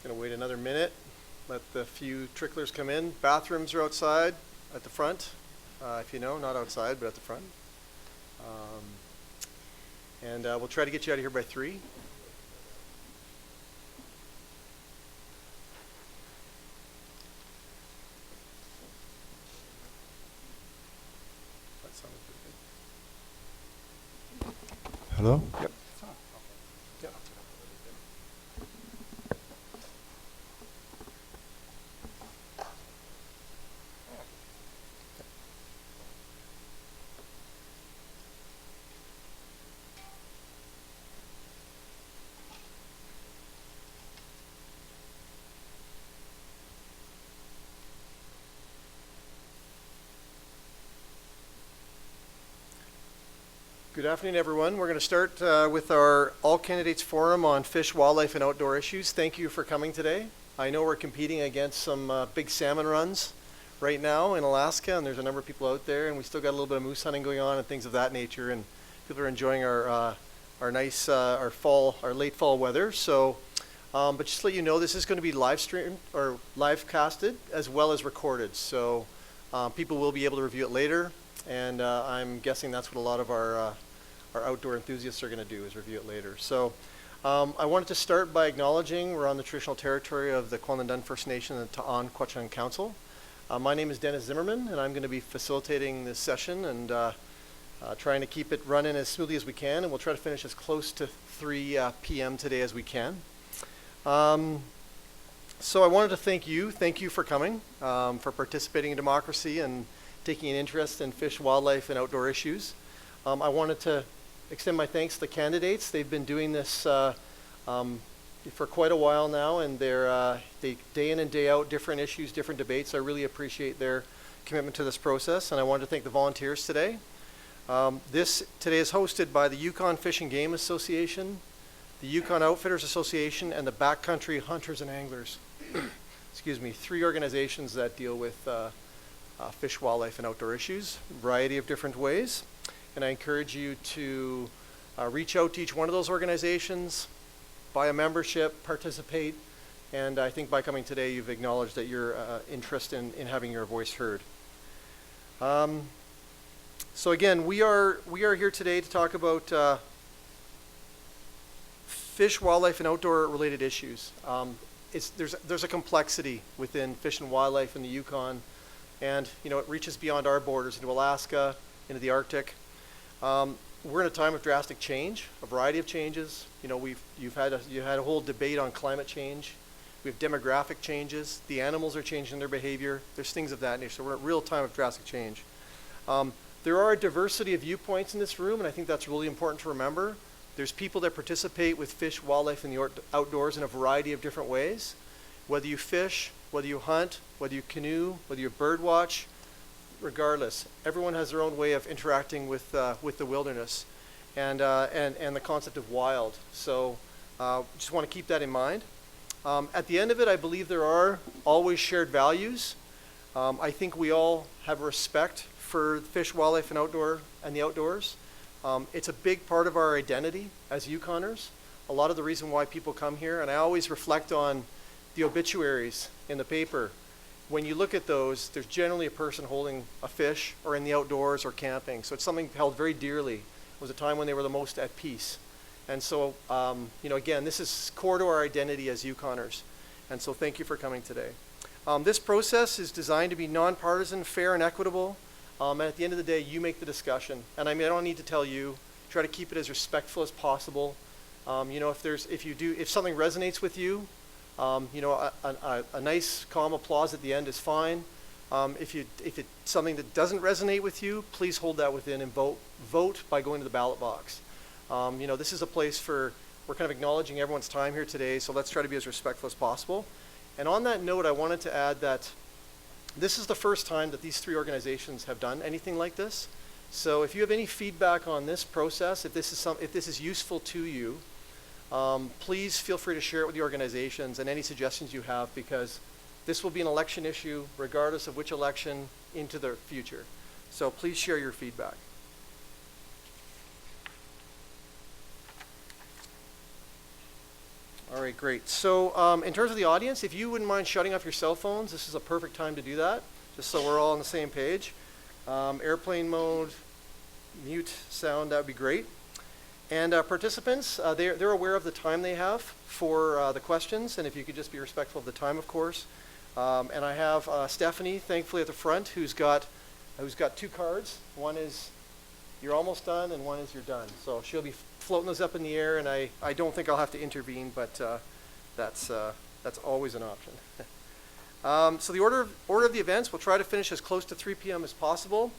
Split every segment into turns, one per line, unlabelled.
Going to wait another minute, let the few tricklers come in. Bathrooms are outside at the front, if you know, not outside, but at the front. And we'll try to get you out of here by 3. That sounded pretty good.
Hello?
Yep. Yep. Good afternoon, everyone. We're going to start with our All Candidates Forum on Fish, Wildlife, and Outdoor Issues. Thank you for coming today. I know we're competing against some big salmon runs right now in Alaska, and there's a number of people out there, and we still got a little bit of moose hunting going on and things of that nature, and people are enjoying our nice, our late fall weather. So, but just to let you know, this is going to be live streamed or live casted as well as recorded. So people will be able to review it later, and I'm guessing that's what a lot of our outdoor enthusiasts are going to do, is review it later. So I wanted to start by acknowledging we're on the traditional territory of the Kwalndun First Nation and the Aquaculture Council. My name is Dennis Zimmerman, and I'm going to be facilitating this session and trying to keep it running as smoothly as we can, and we'll try to finish as close to 3 p.m. today as we can. So I wanted to thank you for coming, for participating in democracy and taking an interest in fish, wildlife, and outdoor issues. I wanted to extend my thanks to the candidates. They've been doing this for quite a while now, and they day in and day out, different issues, different debates. I really appreciate their commitment to this process, and I wanted to thank the volunteers today. This today is hosted by the Yukon Fish and Game Association, the Yukon Outfitters Association, and the Backcountry Hunters and Anglers. Excuse me, 3 organizations that deal with fish, wildlife, and outdoor issues, a variety of different ways. And I encourage you to reach out to each one of those organizations, buy a membership, participate, and I think by coming today you've acknowledged that you're interested in having your voice heard. So again, we are here today to talk about fish, wildlife, and outdoor related issues. There's a complexity within fish and wildlife in the Yukon, and it reaches beyond our borders into Alaska, into the Arctic. We're in a time of drastic change, a variety of changes. You had a whole debate on climate change. We have demographic changes. The animals are changing their behavior. There's things of that nature. So we're in a real time of drastic change. There are a diversity of viewpoints in this room, and I think that's really important to remember. There's people that participate with fish, wildlife, and the outdoors in a variety of different ways. Whether you fish, whether you hunt, whether you canoe, whether you bird watch, regardless, everyone has their own way of interacting with the wilderness and the concept of wild. So just want to keep that in mind. At the end of it, I believe there are always shared values. I think we all have respect for fish, wildlife, and the outdoors. It's a big part of our identity as Yukoners. A lot of the reason why people come here, and I always reflect on the obituaries in the paper. When you look at those, there's generally a person holding a fish or in the outdoors or camping. So it's something held very dearly. It was a time when they were the most at peace. And so, again, this is core to our identity as Yukoners. And so thank you for coming today. This process is designed to be nonpartisan, fair, and equitable. And at the end of the day, you make the discussion. And I don't need to tell you, try to keep it as respectful as possible. If something resonates with you, a nice calm applause at the end is fine. If it's something that doesn't resonate with you, please hold that within and vote by going to the ballot box. This is a place we're kind of acknowledging everyone's time here today, so let's try to be as respectful as possible. And on that note, I wanted to add that this is the first time that these 3 organizations have done anything like this. So if you have any feedback on this process, if this is useful to you, please feel free to share it with the organizations and any suggestions you have, because this will be an election issue regardless of which election into the future. So please share your feedback. All right, great. So in terms of the audience, if you wouldn't mind shutting off your cell phones, this is a perfect time to do that, just so we're all on the same page. Airplane mode, mute sound, that would be great. And participants, they're aware of the time they have for the questions, and if you could just be respectful of the time, of course. And I have Stephanie, thankfully, at the front, who's got 2 cards. One is you're almost done, and one is you're done. So she'll be floating those up in the air, and I don't think I'll have to intervene, but that's always an option. So the order of the events, we'll try to finish as close to 3 p.m. as possible.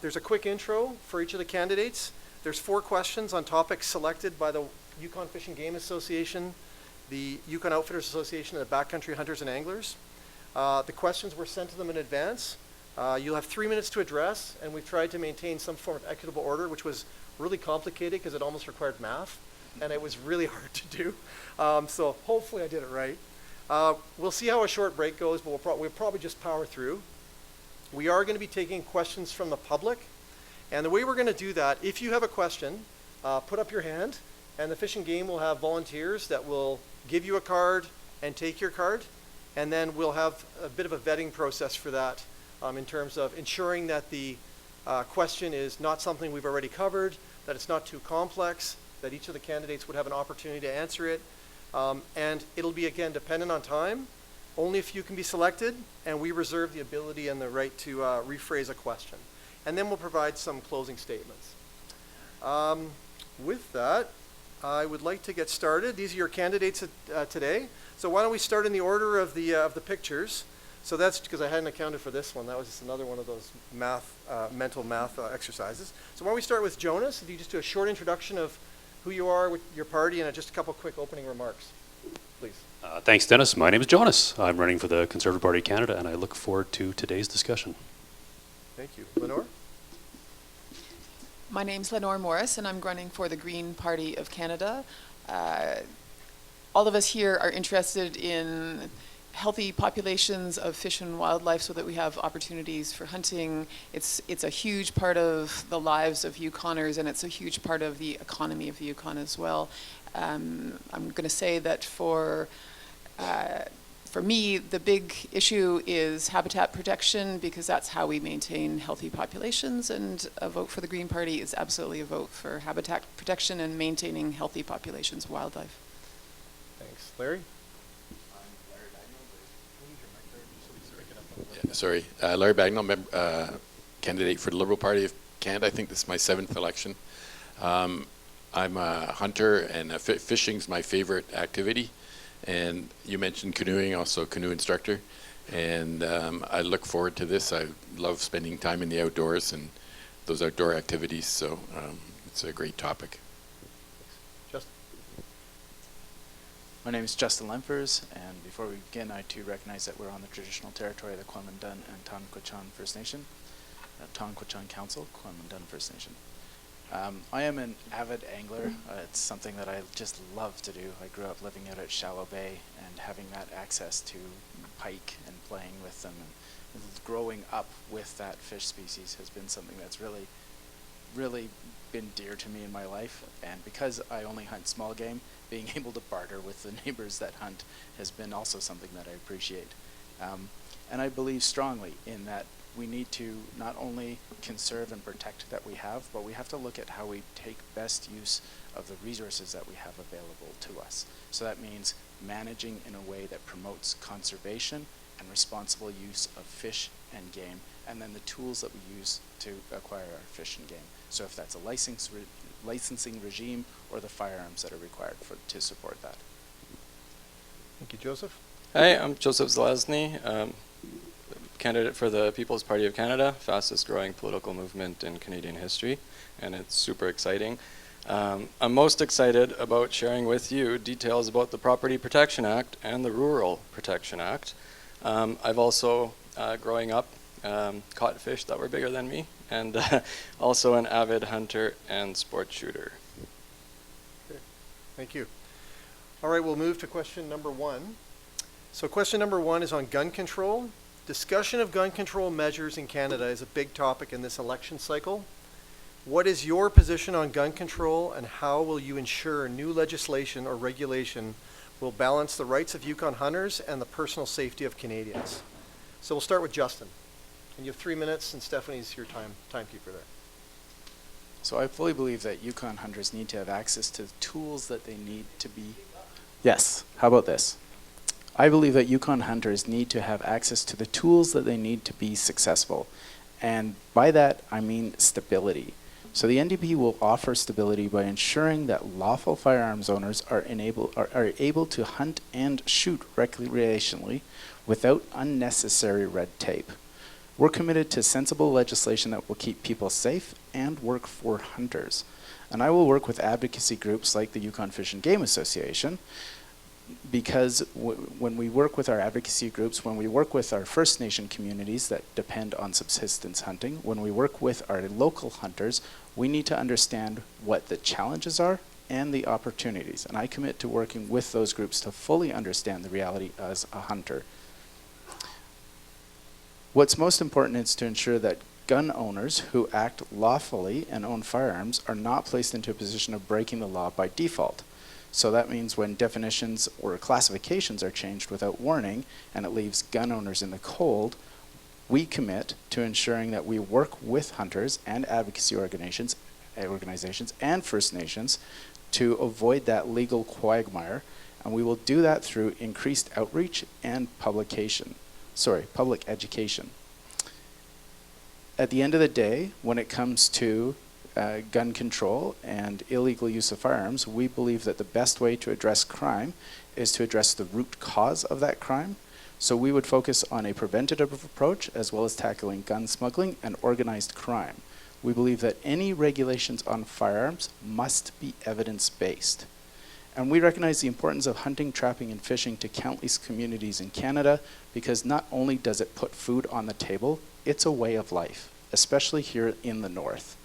There's a quick intro for each of the candidates. There's 4 questions on topics selected by the Yukon Fish and Game Association, the Yukon Outfitters Association, and the Backcountry Hunters and Anglers. The questions were sent to them in advance. You'll have 3 minutes to address, and we've tried to maintain some form of equitable order, which was really complicated because it almost required math, and it was really hard to do. So hopefully I did it right. We'll see how a short break goes, but we'll probably just power through. We are going to be taking questions from the public, and the way we're going to do that, if you have a question, put up your hand, and the Fish and Game will have volunteers that will give you a card and take your card, and then we'll have a bit of a vetting process for that in terms of ensuring that the question is not something we've already covered, that it's not too complex, that each of the candidates would have an opportunity to answer it, and it'll be, again, dependent on time. Only a few can be selected, and we reserve the ability and the right to rephrase a question. And then we'll provide some closing statements. With that, I would like to get started. These are your candidates today. So why don't we start in the order of the pictures. So that's because I hadn't accounted for this one. That was just another one of those mental math exercises. So why don't we start with Jonas? If you just do a short introduction of who you are with your party and just a couple quick opening remarks, please.
Thanks, Dennis. My name is Jonas. I'm running for the Conservative Party of Canada, and I look forward to today's discussion.
Thank you. Lenore?
My name's Lenore Morris, and I'm running for the Green Party of Canada. All of us here are interested in healthy populations of fish and wildlife so that we have opportunities for hunting. It's a huge part of the lives of Yukoners, and it's a huge part of the economy of the Yukon as well. I'm going to say that for me, the big issue is habitat protection, because that's how we maintain healthy populations, and a vote for the Green Party is absolutely a vote for habitat protection and maintaining healthy populations of wildlife.
Thanks. Larry?
Larry Bagnall, candidate for the Liberal Party of Canada. I think this is my 7th election. I'm a hunter, and fishing's my favorite activity. And you mentioned canoeing, also a canoe instructor. And I look forward to this. I love spending time in the outdoors and those outdoor activities, so it's a great topic.
Justin?
My name is Justin Lempers, and before we begin, I too recognize that we're on the traditional territory of the Kwamandun and Tonquichan First Nation, Tonquichan Council, Kwamandun First Nation. I am an avid angler. It's something that I just love to do. I grew up living out at Shallow Bay, and having that access to pike and playing with them and growing up with that fish species has been something that's really, really been dear to me in my life. And because I only hunt small game, being able to barter with the neighbors that hunt has been also something that I appreciate. And I believe strongly in that we need to not only conserve and protect that we have, but we have to look at how we take best use of the resources that we have available to us. So that means managing in a way that promotes conservation and responsible use of fish and game, and then the tools that we use to acquire our fish and game. So if that's a licensing regime or the firearms that are required to support that.
Thank you. Joseph?
Hi, I'm Joseph Zelazny, candidate for the People's Party of Canada, fastest growing political movement in Canadian history, and it's super exciting. I'm most excited about sharing with you details about the Property Protection Act and the Rural Protection Act. I've also, growing up, caught fish that were bigger than me and also an avid hunter and sport shooter.
Okay. Thank you. All right, we'll move to question number 1. So question number 1 is on gun control. Discussion of gun control measures in Canada is a big topic in this election cycle. What is your position on gun control, and how will you ensure new legislation or regulation will balance the rights of Yukon hunters and the personal safety of Canadians? So we'll start with Justin. And you have 3 minutes, and Stephanie's your timekeeper there.
So I fully believe that Yukon hunters need to have access to the tools that they need to be... Yes, how about this? I believe that Yukon hunters need to have access to the tools that they need to be successful. And by that, I mean stability. So the NDP will offer stability by ensuring that lawful firearms owners are able to hunt and shoot recreationally without unnecessary red tape. We're committed to sensible legislation that will keep people safe and work for hunters. And I will work with advocacy groups like the Yukon Fish and Game Association, because when we work with our advocacy groups, when we work with our First Nation communities that depend on subsistence hunting, when we work with our local hunters, we need to understand what the challenges are and the opportunities. And I commit to working with those groups to fully understand the reality as a hunter. What's most important is to ensure that gun owners who act lawfully and own firearms are not placed into a position of breaking the law by default. So that means when definitions or classifications are changed without warning and it leaves gun owners in the cold, we commit to ensuring that we work with hunters and advocacy organizations and First Nations to avoid that legal quagmire, and we will do that through increased outreach and public education. At the end of the day, when it comes to gun control and illegal use of firearms, we believe that the best way to address crime is to address the root cause of that crime. So we would focus on a preventative approach as well as tackling gun smuggling and organized crime. We believe that any regulations on firearms must be evidence-based. And we recognize the importance of hunting, trapping, and fishing to countless communities in Canada, because not only does it put food on the table, it's a way of life, especially here in the north.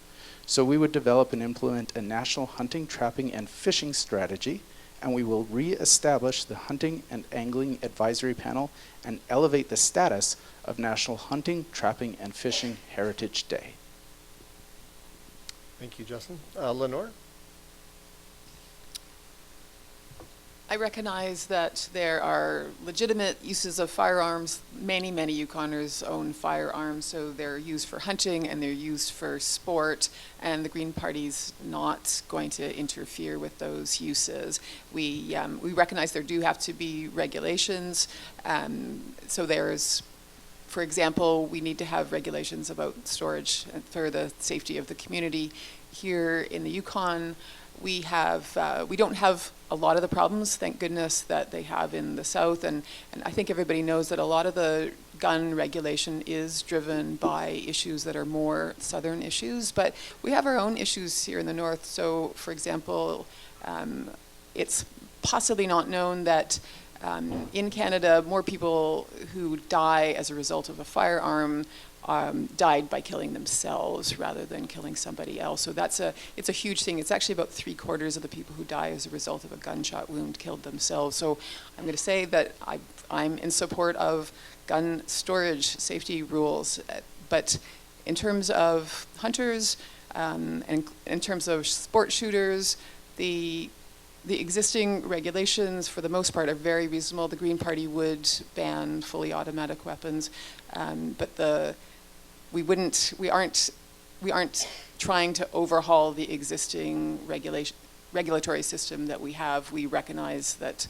So we would develop and implement a national hunting, trapping, and fishing strategy, and we will re-establish the Hunting and Angling Advisory Panel and elevate the status of National Hunting, Trapping, and Fishing Heritage Day.
Thank you, Justin. Lenore?
I recognize that there are legitimate uses of firearms. Many Yukoners own firearms, so they're used for hunting and they're used for sport, and the Green Party's not going to interfere with those uses. We recognize there do have to be regulations. So there's, for example, we need to have regulations about storage for the safety of the community. Here in the Yukon, we don't have a lot of the problems, thank goodness, that they have in the south, and I think everybody knows that a lot of the gun regulation is driven by issues that are more southern issues, but we have our own issues here in the north. So, for example, it's possibly not known that in Canada, more people who die as a result of a firearm died by killing themselves rather than killing somebody else. So it's a huge thing. It's actually about 3/4 of the people who die as a result of a gunshot wound killed themselves. So I'm going to say that I'm in support of gun storage safety rules. But in terms of hunters and in terms of sport shooters, the existing regulations, for the most part, are very reasonable. The Green Party would ban fully automatic weapons, but we aren't trying to overhaul the existing regulatory system that we have. We recognize that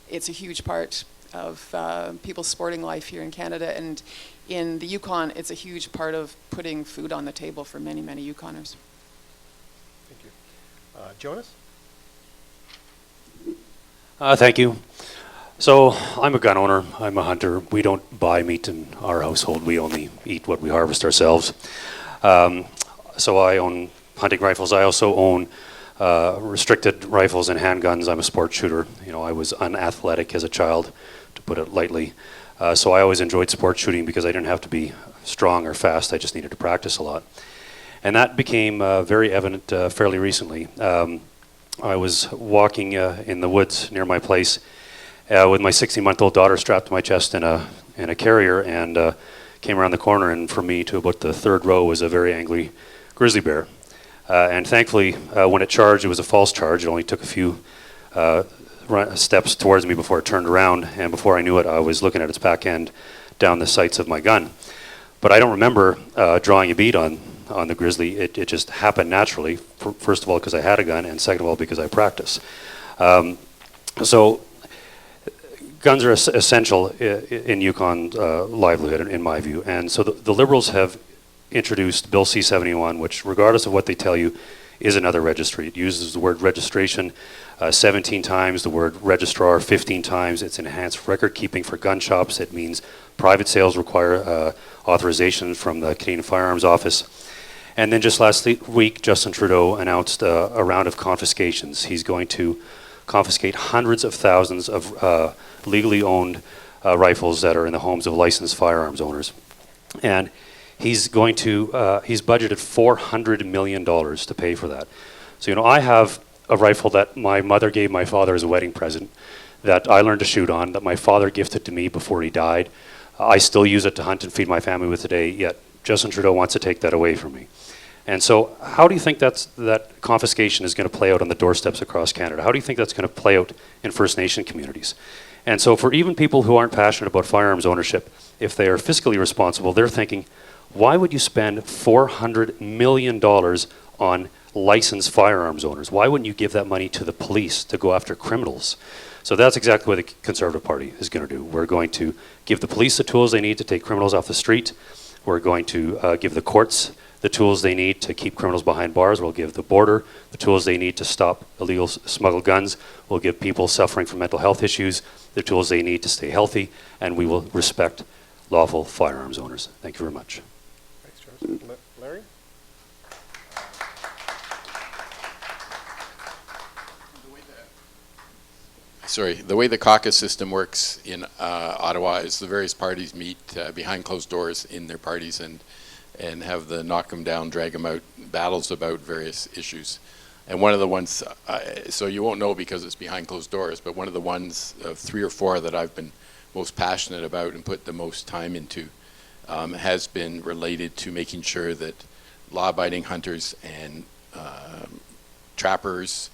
it's a huge part of people's sporting life here in Canada, and in the Yukon, it's a huge part of putting food on the table for many Yukoners.
Thank you. Jonas?
Thank you. So I'm a gun owner, I'm a hunter. We don't buy meat in our household, we only eat what we harvest ourselves. So I own hunting rifles. I also own restricted rifles and handguns. I'm a sport shooter. You know, I was unathletic as a child, to put it lightly. So I always enjoyed sport shooting because I didn't have to be strong or fast, I just needed to practice a lot. And that became very evident fairly recently. I was walking in the woods near my place with my 16-month-old daughter strapped to my chest in a carrier, and came around the corner, and from me to about the third row was a very angry grizzly bear. And thankfully, when it charged, it was a false charge. It only took a few steps towards me before it turned around, and before I knew it, I was looking at its back end down the sights of my gun. But I don't remember drawing a bead on the grizzly. It just happened naturally, first of all because I had a gun, and second of all because I practice. So guns are essential in Yukon livelihood, in my view. And so the Liberals have introduced Bill C-71, which, regardless of what they tell you, is another registry. It uses the word registration 17 times, the word registrar 15 times. It's enhanced record keeping for gun shops. It means private sales require authorization from the Canadian Firearms Office. And then just last week, Justin Trudeau announced a round of confiscations. He's going to confiscate hundreds of thousands of legally owned rifles that are in the homes of licensed firearms owners. And he's going to, he's budgeted $400 million to pay for that. So, you know, I have a rifle that my mother gave my father as a wedding present that I learned to shoot on, that my father gifted to me before he died. I still use it to hunt and feed my family with today, yet Justin Trudeau wants to take that away from me. And so how do you think that confiscation is going to play out on the doorsteps across Canada? How do you think that's going to play out in First Nation communities? And so for even people who aren't passionate about firearms ownership, if they are fiscally responsible, they're thinking, why would you spend $400 million on licensed firearms owners? Why wouldn't you give that money to the police to go after criminals? So that's exactly what the Conservative Party is going to do. We're going to give the police the tools they need to take criminals off the street. We're going to give the courts the tools they need to keep criminals behind bars. We'll give the border the tools they need to stop illegal smuggled guns. We'll give people suffering from mental health issues the tools they need to stay healthy, and we will respect lawful firearms owners. Thank you very much.
Thanks, Charles. Larry?
Sorry, the way the caucus system works in Ottawa is the various parties meet behind closed doors in their parties and have the knock them down, drag them out battles about various issues. And one of the ones, so you won't know because it's behind closed doors, but one of the ones of 3 or 4 that I've been most passionate about and put the most time into has been related to making sure that law-abiding hunters and trappers,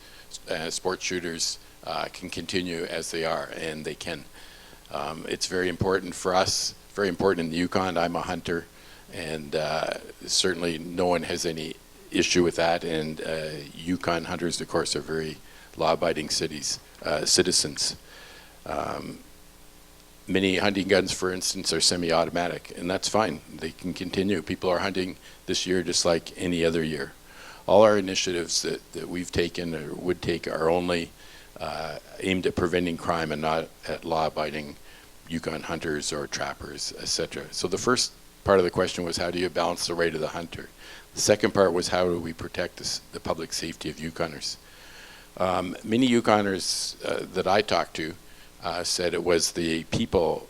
sport shooters can continue as they are, and they can. It's very important for us, very important in the Yukon. I'm a hunter, and certainly no one has any issue with that, and Yukon hunters, of course, are very law-abiding citizens. Many hunting guns, for instance, are semi-automatic, and that's fine. They can continue. People are hunting this year just like any other year. All our initiatives that we've taken or would take are only aimed at preventing crime and not at law-abiding Yukon hunters or trappers, etc. So the first part of the question was, how do you balance the right of the hunter? The second part was, how do we protect the public safety of Yukoners? Many Yukoners that I talked to said it was the people,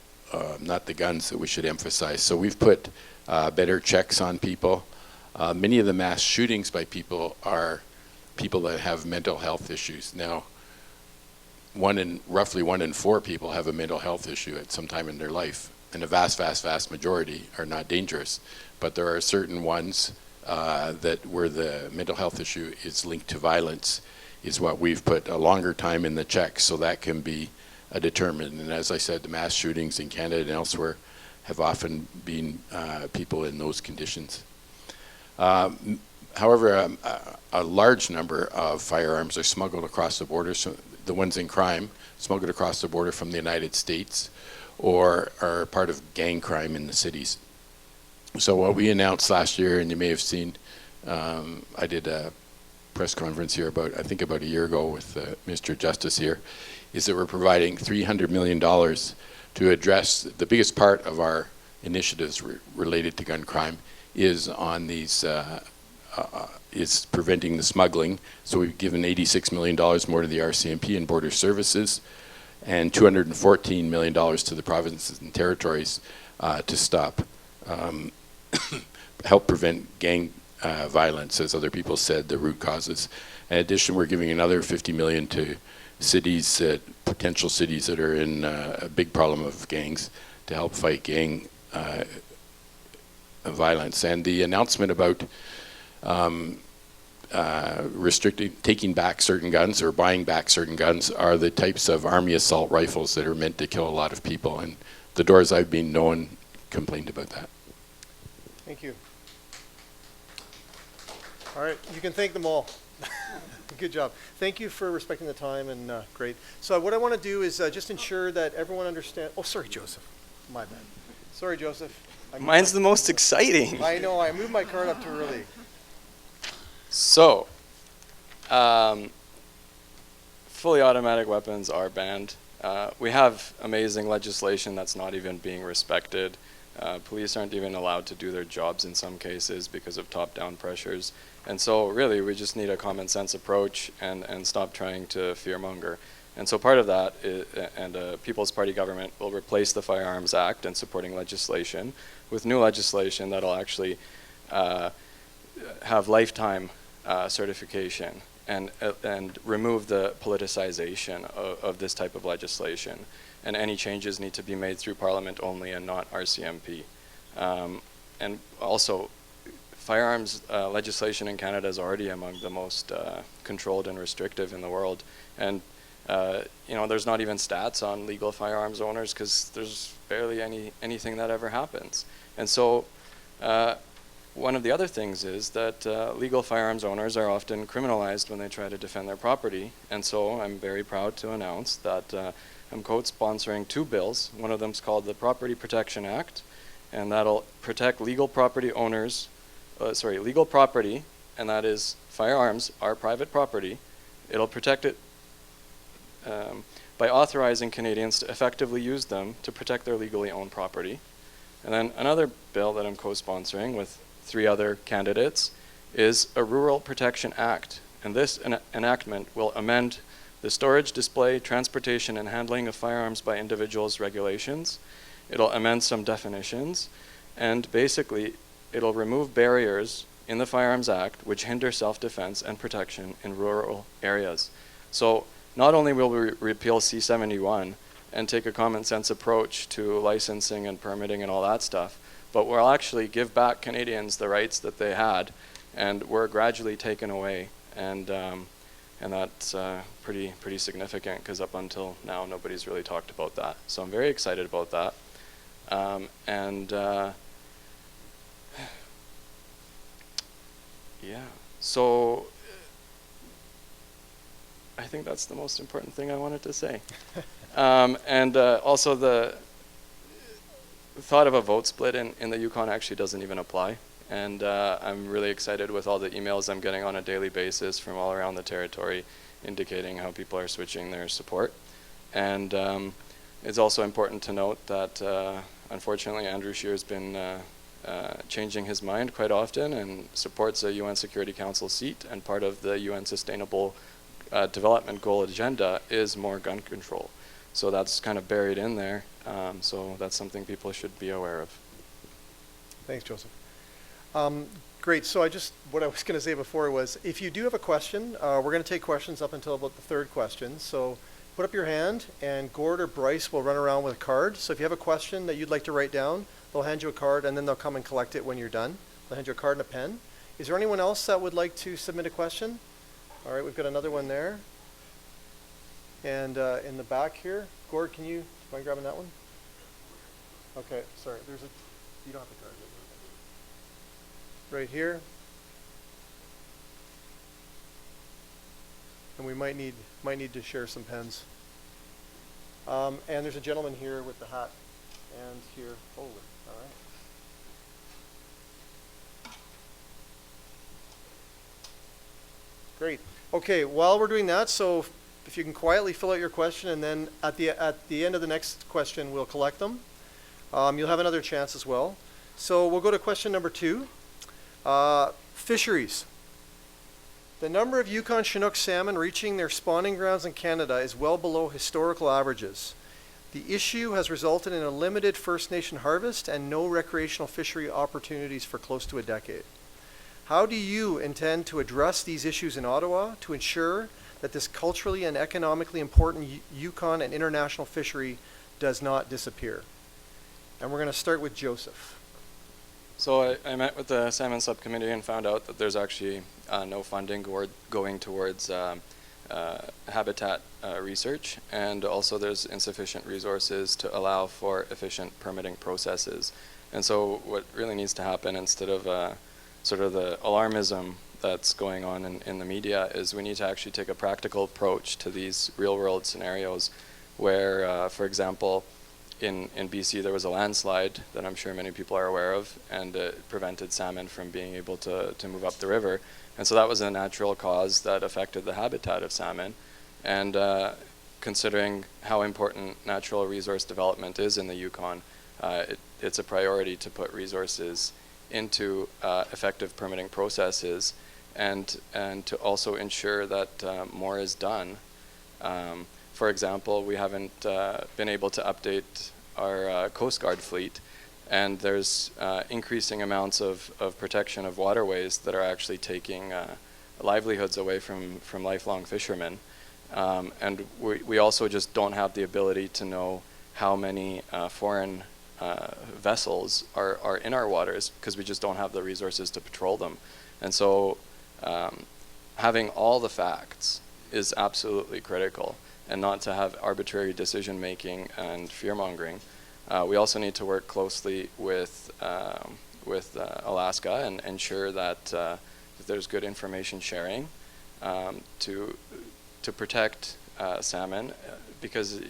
not the guns, that we should emphasize. So we've put better checks on people. Many of the mass shootings by people are people that have mental health issues. Now, roughly 1 in 4 people have a mental health issue at some time in their life, and a vast, vast, vast majority are not dangerous. But there are certain ones that where the mental health issue is linked to violence, is what we've put a longer time in the check, so that can be determined. And as I said, the mass shootings in Canada and elsewhere have often been people in those conditions. However, a large number of firearms are smuggled across the border. So the ones in crime smuggled across the border from the United States, or are part of gang crime in the cities. So what we announced last year, and you may have seen, I did a press conference here about a year ago with Mr. Justice here, is that we're providing $300 million to address the biggest part of our initiatives related to gun crime is on these, is preventing the smuggling. So we've given $86 million more to the RCMP and Border Services, and $214 million to the provinces and territories to stop, help prevent gang violence, as other people said, the root causes. In addition, we're giving another $50 million to cities, potential cities that are in a big problem of gangs, to help fight gang violence. And the announcement about restricting, taking back certain guns or buying back certain guns are the types of army assault rifles that are meant to kill a lot of people. And the doors I've been known complained about that.
Thank you. All right, you can thank them all. Good job. Thank you for respecting the time, and great. So what I want to do is just ensure that everyone understands. Oh, sorry, Joseph. My bad. Sorry, Joseph.
Mine's the most exciting.
I know. I moved my card up too early.
So, fully automatic weapons are banned. We have amazing legislation that's not even being respected. Police aren't even allowed to do their jobs in some cases because of top-down pressures. And so really we just need a common sense approach and stop trying to fearmonger. And so part of that and a People's Party government will replace the Firearms Act and supporting legislation with new legislation that'll actually have lifetime certification and remove the politicization of this type of legislation. And any changes need to be made through Parliament only and not RCMP. And also, firearms legislation in Canada is already among the most controlled and restrictive in the world. And there's not even stats on legal firearms owners because there's barely anything that ever happens. And so one of the other things is that legal firearms owners are often criminalized when they try to defend their property. And so I'm very proud to announce that I'm co-sponsoring two bills. One of them is called the Property Protection Act, and that'll protect legal property owners, legal property, and that is firearms are private property. It'll protect it by authorizing Canadians to effectively use them to protect their legally owned property. And then another bill that I'm co-sponsoring with 3 other candidates is a Rural Protection Act. And this enactment will amend the storage, display, transportation, and handling of firearms by individuals regulations. It'll amend some definitions, and basically it'll remove barriers in the Firearms Act which hinder self-defense and protection in rural areas. So not only will we repeal C-71 and take a common sense approach to licensing and permitting and all that stuff, but we'll actually give back Canadians the rights that they had and were gradually taken away. And that's pretty significant because up until now nobody's really talked about that. So I'm very excited about that. Yeah, so I think that's the most important thing I wanted to say. Also the thought of a vote split in the Yukon actually doesn't even apply. And I'm really excited with all the emails I'm getting on a daily basis from all around the territory indicating how people are switching their support. And it's also important to note that unfortunately Andrew Scheer's been changing his mind quite often and supports a UN Security Council seat, and part of the UN Sustainable Development Goal agenda is more gun control. So that's kind of buried in there. So that's something people should be aware of.
Thanks, Joseph. Great. So what I was going to say before was, if you do have a question, we're going to take questions up until about the 3rd question. So put up your hand, and Gord or Bryce will run around with a card. So if you have a question that you'd like to write down, they'll hand you a card, and then they'll come and collect it when you're done. They'll hand you a card and a pen. Is there anyone else that would like to submit a question? All right, we've got another one there. And in the back here, Gord, do you mind grabbing that one? Okay, sorry. You don't have the card. Right here. And we might need to share some pens. And there's a gentleman here with the hat, and here. Holy, all right. Great. Okay, while we're doing that, so if you can quietly fill out your question, and then at the end of the next question, we'll collect them. You'll have another chance as well. So we'll go to question number 2. Fisheries. The number of Yukon Chinook salmon reaching their spawning grounds in Canada is well below historical averages. The issue has resulted in a limited First Nation harvest and no recreational fishery opportunities for close to a decade. How do you intend to address these issues in Ottawa to ensure that this culturally and economically important Yukon and international fishery does not disappear? And we're going to start with Joseph.
So I met with the salmon subcommittee and found out that there's actually no funding going towards habitat research, and also there's insufficient resources to allow for efficient permitting processes. And so what really needs to happen, instead of sort of the alarmism that's going on in the media, is we need to actually take a practical approach to these real world scenarios where, for example, in BC there was a landslide that I'm sure many people are aware of, and it prevented salmon from being able to move up the river. And so that was a natural cause that affected the habitat of salmon. And considering how important natural resource development is in the Yukon, it's a priority to put resources into effective permitting processes, and to also ensure that more is done. For example, we haven't been able to update our Coast Guard fleet, and there's increasing amounts of protection of waterways that are actually taking livelihoods away from lifelong fishermen. And we also just don't have the ability to know how many foreign vessels are in our waters, because we just don't have the resources to patrol them. And so having all the facts is absolutely critical, and not to have arbitrary decision making and fear mongering. We also need to work closely with Alaska and ensure that there's good information sharing to protect salmon, because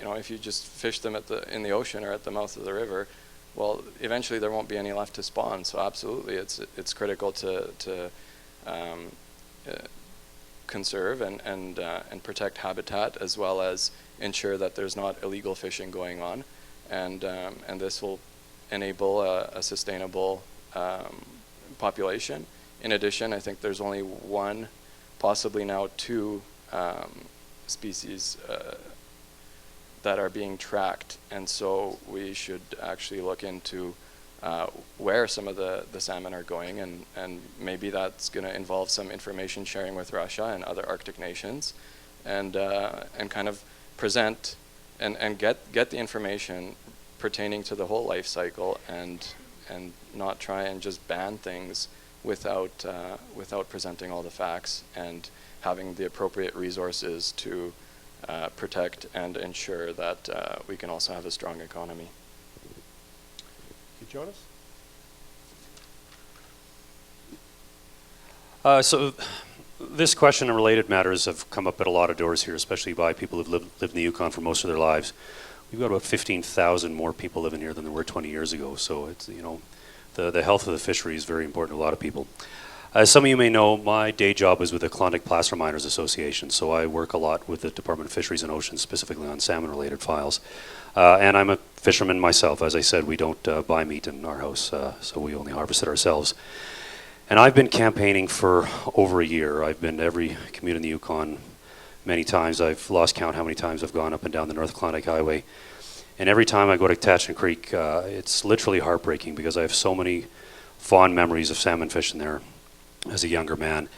if you just fish them in the ocean or at the mouth of the river, well, eventually there won't be any left to spawn. So absolutely, it's critical to conserve and protect habitat, as well as ensure that there's not illegal fishing going on, and this will enable a sustainable population. In addition, I think there's only one, possibly now two species that are being tracked, and so we should actually look into where some of the salmon are going, and maybe that's going to involve some information sharing with Russia and other Arctic nations, and kind of present and get the information pertaining to the whole life cycle, and not try and just ban things without presenting all the facts and having the appropriate resources to protect and ensure that we can also have a strong economy.
Jonas?
So this question and related matters have come up at a lot of doors here, especially by people who've lived in the Yukon for most of their lives. We've got about 15,000 more people living here than there were 20 years ago, so it's, the health of the fishery is very important to a lot of people. As some of you may know, my day job is with the Klondike Placer Miners Association, so I work a lot with the Department of Fisheries and Oceans, specifically on salmon-related files. And I'm a fisherman myself. As I said, we don't buy meat in our house, so we only harvest it ourselves. And I've been campaigning for over a year. I've been to every commute in the Yukon many times. I've lost count how many times I've gone up and down the North Klondike Highway. And every time I go to Tachin Creek, it's literally heartbreaking, because I have so many fond memories of salmon fishing there as a younger man.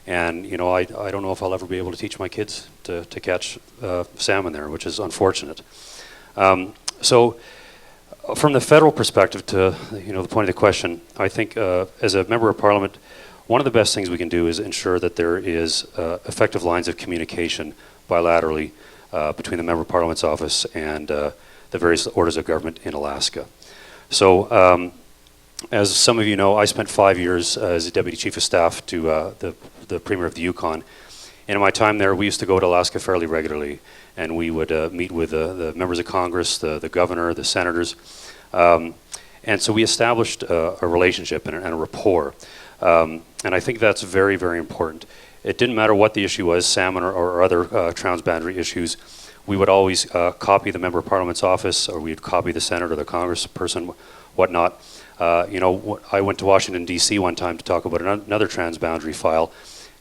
And I don't know if I'll ever be able to teach my kids to catch salmon there, which is unfortunate. So from the federal perspective, to the point of the question, I think as a member of Parliament, one of the best things we can do is ensure that there is effective lines of communication bilaterally between the Member of Parliament's office and the various orders of government in Alaska. So as some of you know, I spent 5 years as a Deputy Chief of Staff to the Premier of the Yukon. And in my time there, we used to go to Alaska fairly regularly, and we would meet with the members of Congress, the governor, the senators. And so we established a relationship and a rapport. And I think that's very, very important. It didn't matter what the issue was, salmon or other transboundary issues. We would always copy the Member of Parliament's office, or we'd copy the senator, the congressperson, whatnot. I went to Washington, D.C. one time to talk about another transboundary file,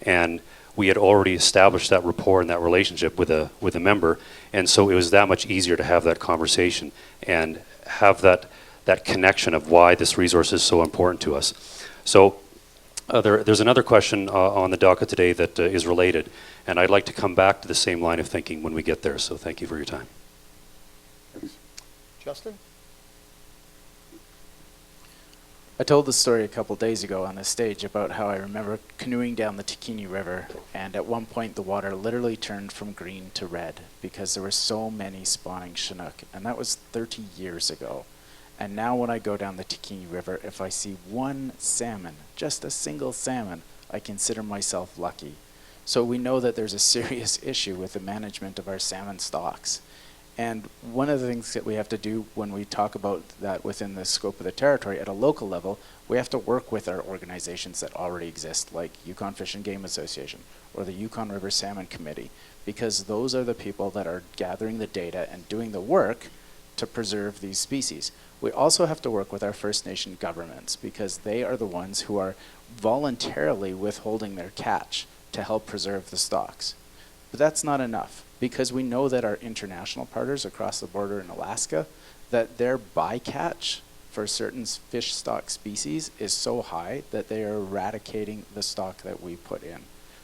and we had already established that rapport and that relationship with a member, and so it was that much easier to have that conversation and have that connection of why this resource is so important to us. So There's another question on the docket today that is related, and I'd like to come back to the same line of thinking when we get there, so thank you for your time.
Justin?
I told the story a couple days ago on the stage about how I remember canoeing down the Tikini River, and at one point the water literally turned from green to red because there were so many spawning Chinook, and that was 30 years ago. And now when I go down the Tikini River, if I see one salmon, just a single salmon, I consider myself lucky. So we know that there's a serious issue with the management of our salmon stocks. And one of the things that we have to do when we talk about that within the scope of the territory at a local level, we have to work with our organizations that already exist, like Yukon Fish and Game Association or the Yukon River Salmon Committee, because those are the people that are gathering the data and doing the work to preserve these species. We also have to work with our First Nation governments because they are the ones who are voluntarily withholding their catch to help preserve the stocks. But that's not enough, because we know that our international partners across the border in Alaska, that their bycatch for certain fish stock species is so high that they are eradicating the stock that we put in.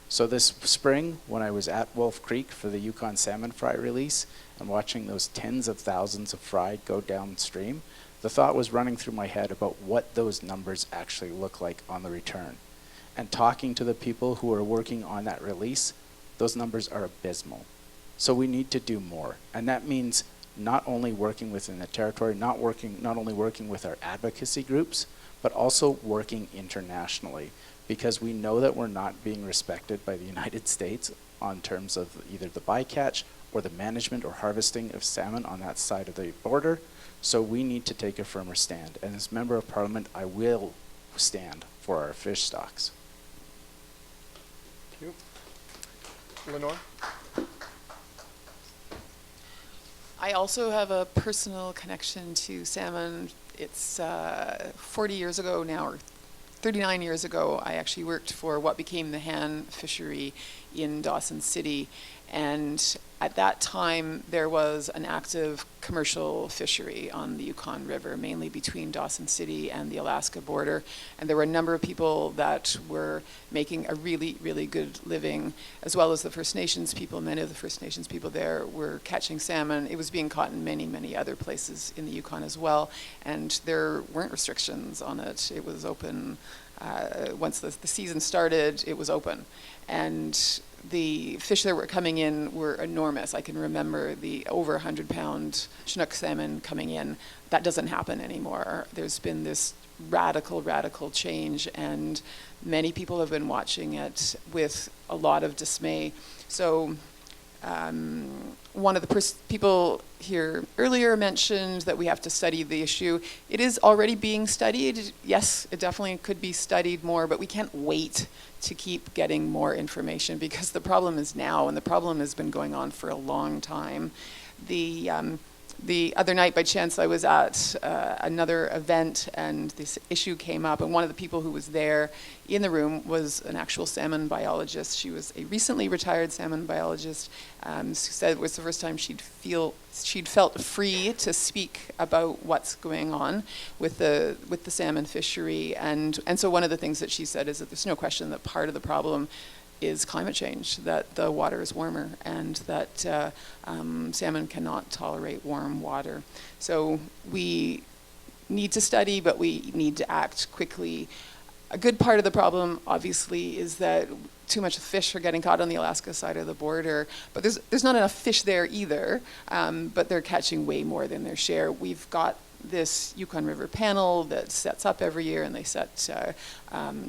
So this spring, when I was at Wolf Creek for the Yukon salmon fry release and watching those tens of thousands of fry go downstream, the thought was running through my head about what those numbers actually look like on the return. And talking to the people who are working on that release, those numbers are abysmal. So we need to do more. And that means not only working within the territory, not only working with our advocacy groups, but also working internationally, because we know that we're not being respected by the United States on terms of either the bycatch or the management or harvesting of salmon on that side of the border. So we need to take a firmer stand. And as Member of Parliament, I will stand for our fish stocks.
Thank you. Lenore?
I also have a personal connection to salmon. It's 40 years ago now, or 39 years ago, I actually worked for what became the Han fishery in Dawson City. And at that time, there was an active commercial fishery on the Yukon River, mainly between Dawson City and the Alaska border. And there were a number of people that were making a really, really good living, as well as the First Nations people. Many of the First Nations people there were catching salmon. It was being caught in many, many other places in the Yukon as well. And there weren't restrictions on it. It was open. Once the season started, it was open. And the fish that were coming in were enormous. I can remember the over 100-pound Chinook salmon coming in. That doesn't happen anymore. There's been this radical change, and many people have been watching it with a lot of dismay. So one of the people here earlier mentioned that we have to study the issue. It is already being studied. Yes, it definitely could be studied more, but we can't wait to keep getting more information, because the problem is now, and the problem has been going on for a long time. The other night, by chance, I was at another event, and this issue came up, and one of the people who was there in the room was an actual salmon biologist. She was a recently retired salmon biologist. She said it was the first time she'd felt free to speak about what's going on with the salmon fishery, and so one of the things that she said is that there's no question that part of the problem is climate change, that the water is warmer, and that salmon cannot tolerate warm water. So we need to study, but we need to act quickly. A good part of the problem, obviously, is that too much fish are getting caught on the Alaska side of the border, but there's not enough fish there either, but they're catching way more than their share. We've got this Yukon River panel that sets up every year, and they set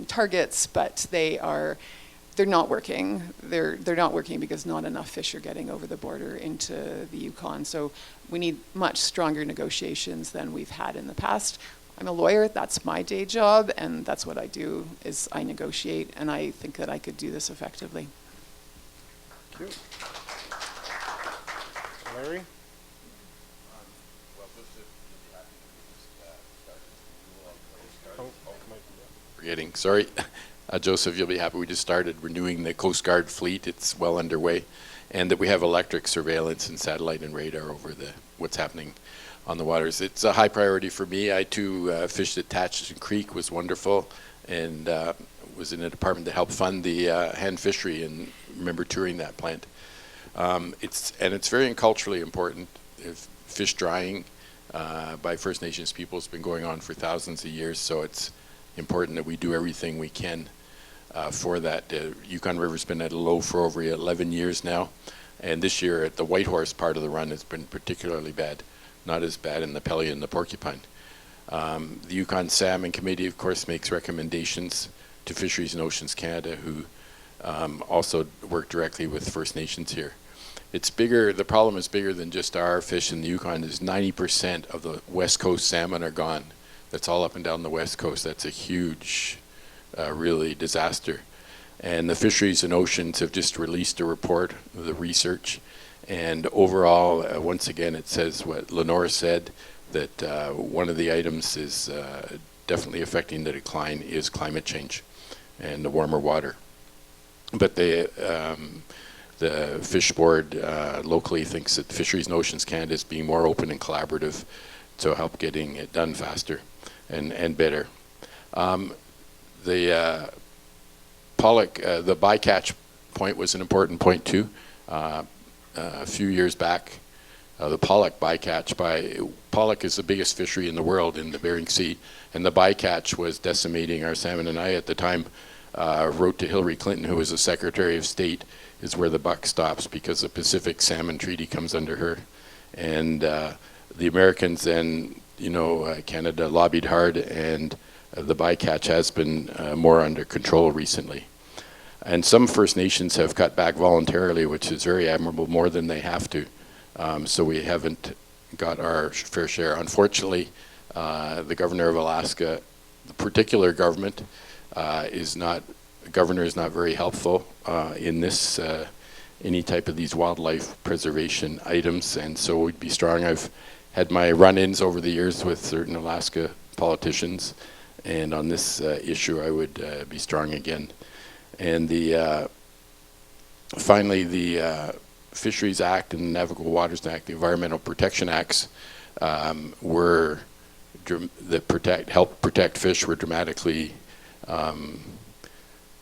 targets, but they're not working. They're not working because not enough fish are getting over the border into the Yukon. So we need much stronger negotiations than we've had in the past. I'm a lawyer, that's my day job, and that's what I do, is I negotiate, and I think that I could do this effectively.
Thank you. Larry?
Forgetting, sorry. Joseph, you'll be happy we just started renewing the Coast Guard fleet. It's well underway. And that we have electric surveillance and satellite and radar over what's happening on the waters. It's a high priority for me. I too fished at Tatchison Creek, was wonderful. And was in a department that helped fund the hand fishery, and remember touring that plant. It's very culturally important. If fish drying by First Nations people has been going on for thousands of years, so it's important that we do everything we can for that. Yukon River's been at a low for over 11 years now, and this year at the Whitehorse part of the run has been particularly bad, not as bad in the Pelly and the Porcupine. The Yukon Salmon Committee, of course, makes recommendations to Fisheries and Oceans Canada, who also work directly with First Nations here. It's bigger, the problem is bigger than just our fish in the Yukon. Is 90% of the West Coast salmon are gone. That's all up and down the West Coast. That's a huge, really disaster. And the Fisheries and Oceans have just released a report of the research. And overall, once again, it says what Lenore said, that one of the items is definitely affecting the decline is climate change and the warmer water. But the Fish Board locally thinks that Fisheries and Oceans Canada is being more open and collaborative to help getting it done faster and better. The pollock, the bycatch point was an important point too. A few years back, the pollock bycatch pollock is the biggest fishery in the world in the Bering Sea, and the bycatch was decimating our salmon. And I, at the time, wrote to Hillary Clinton, who was the Secretary of State, is where the buck stops, because the Pacific Salmon Treaty comes under her. And the Americans and Canada lobbied hard, and the bycatch has been more under control recently. And some First Nations have cut back voluntarily, which is very admirable, more than they have to. So we haven't got our fair share. Unfortunately, the governor of Alaska, the particular government, governor is not very helpful in this, any type of these wildlife preservation items, and so we'd be strong. I've had my run-ins over the years with certain Alaska politicians, and on this issue I would be strong again. And finally, the Fisheries Act and the Navigable Waters Act, the Environmental Protection Acts, help protect fish, were dramatically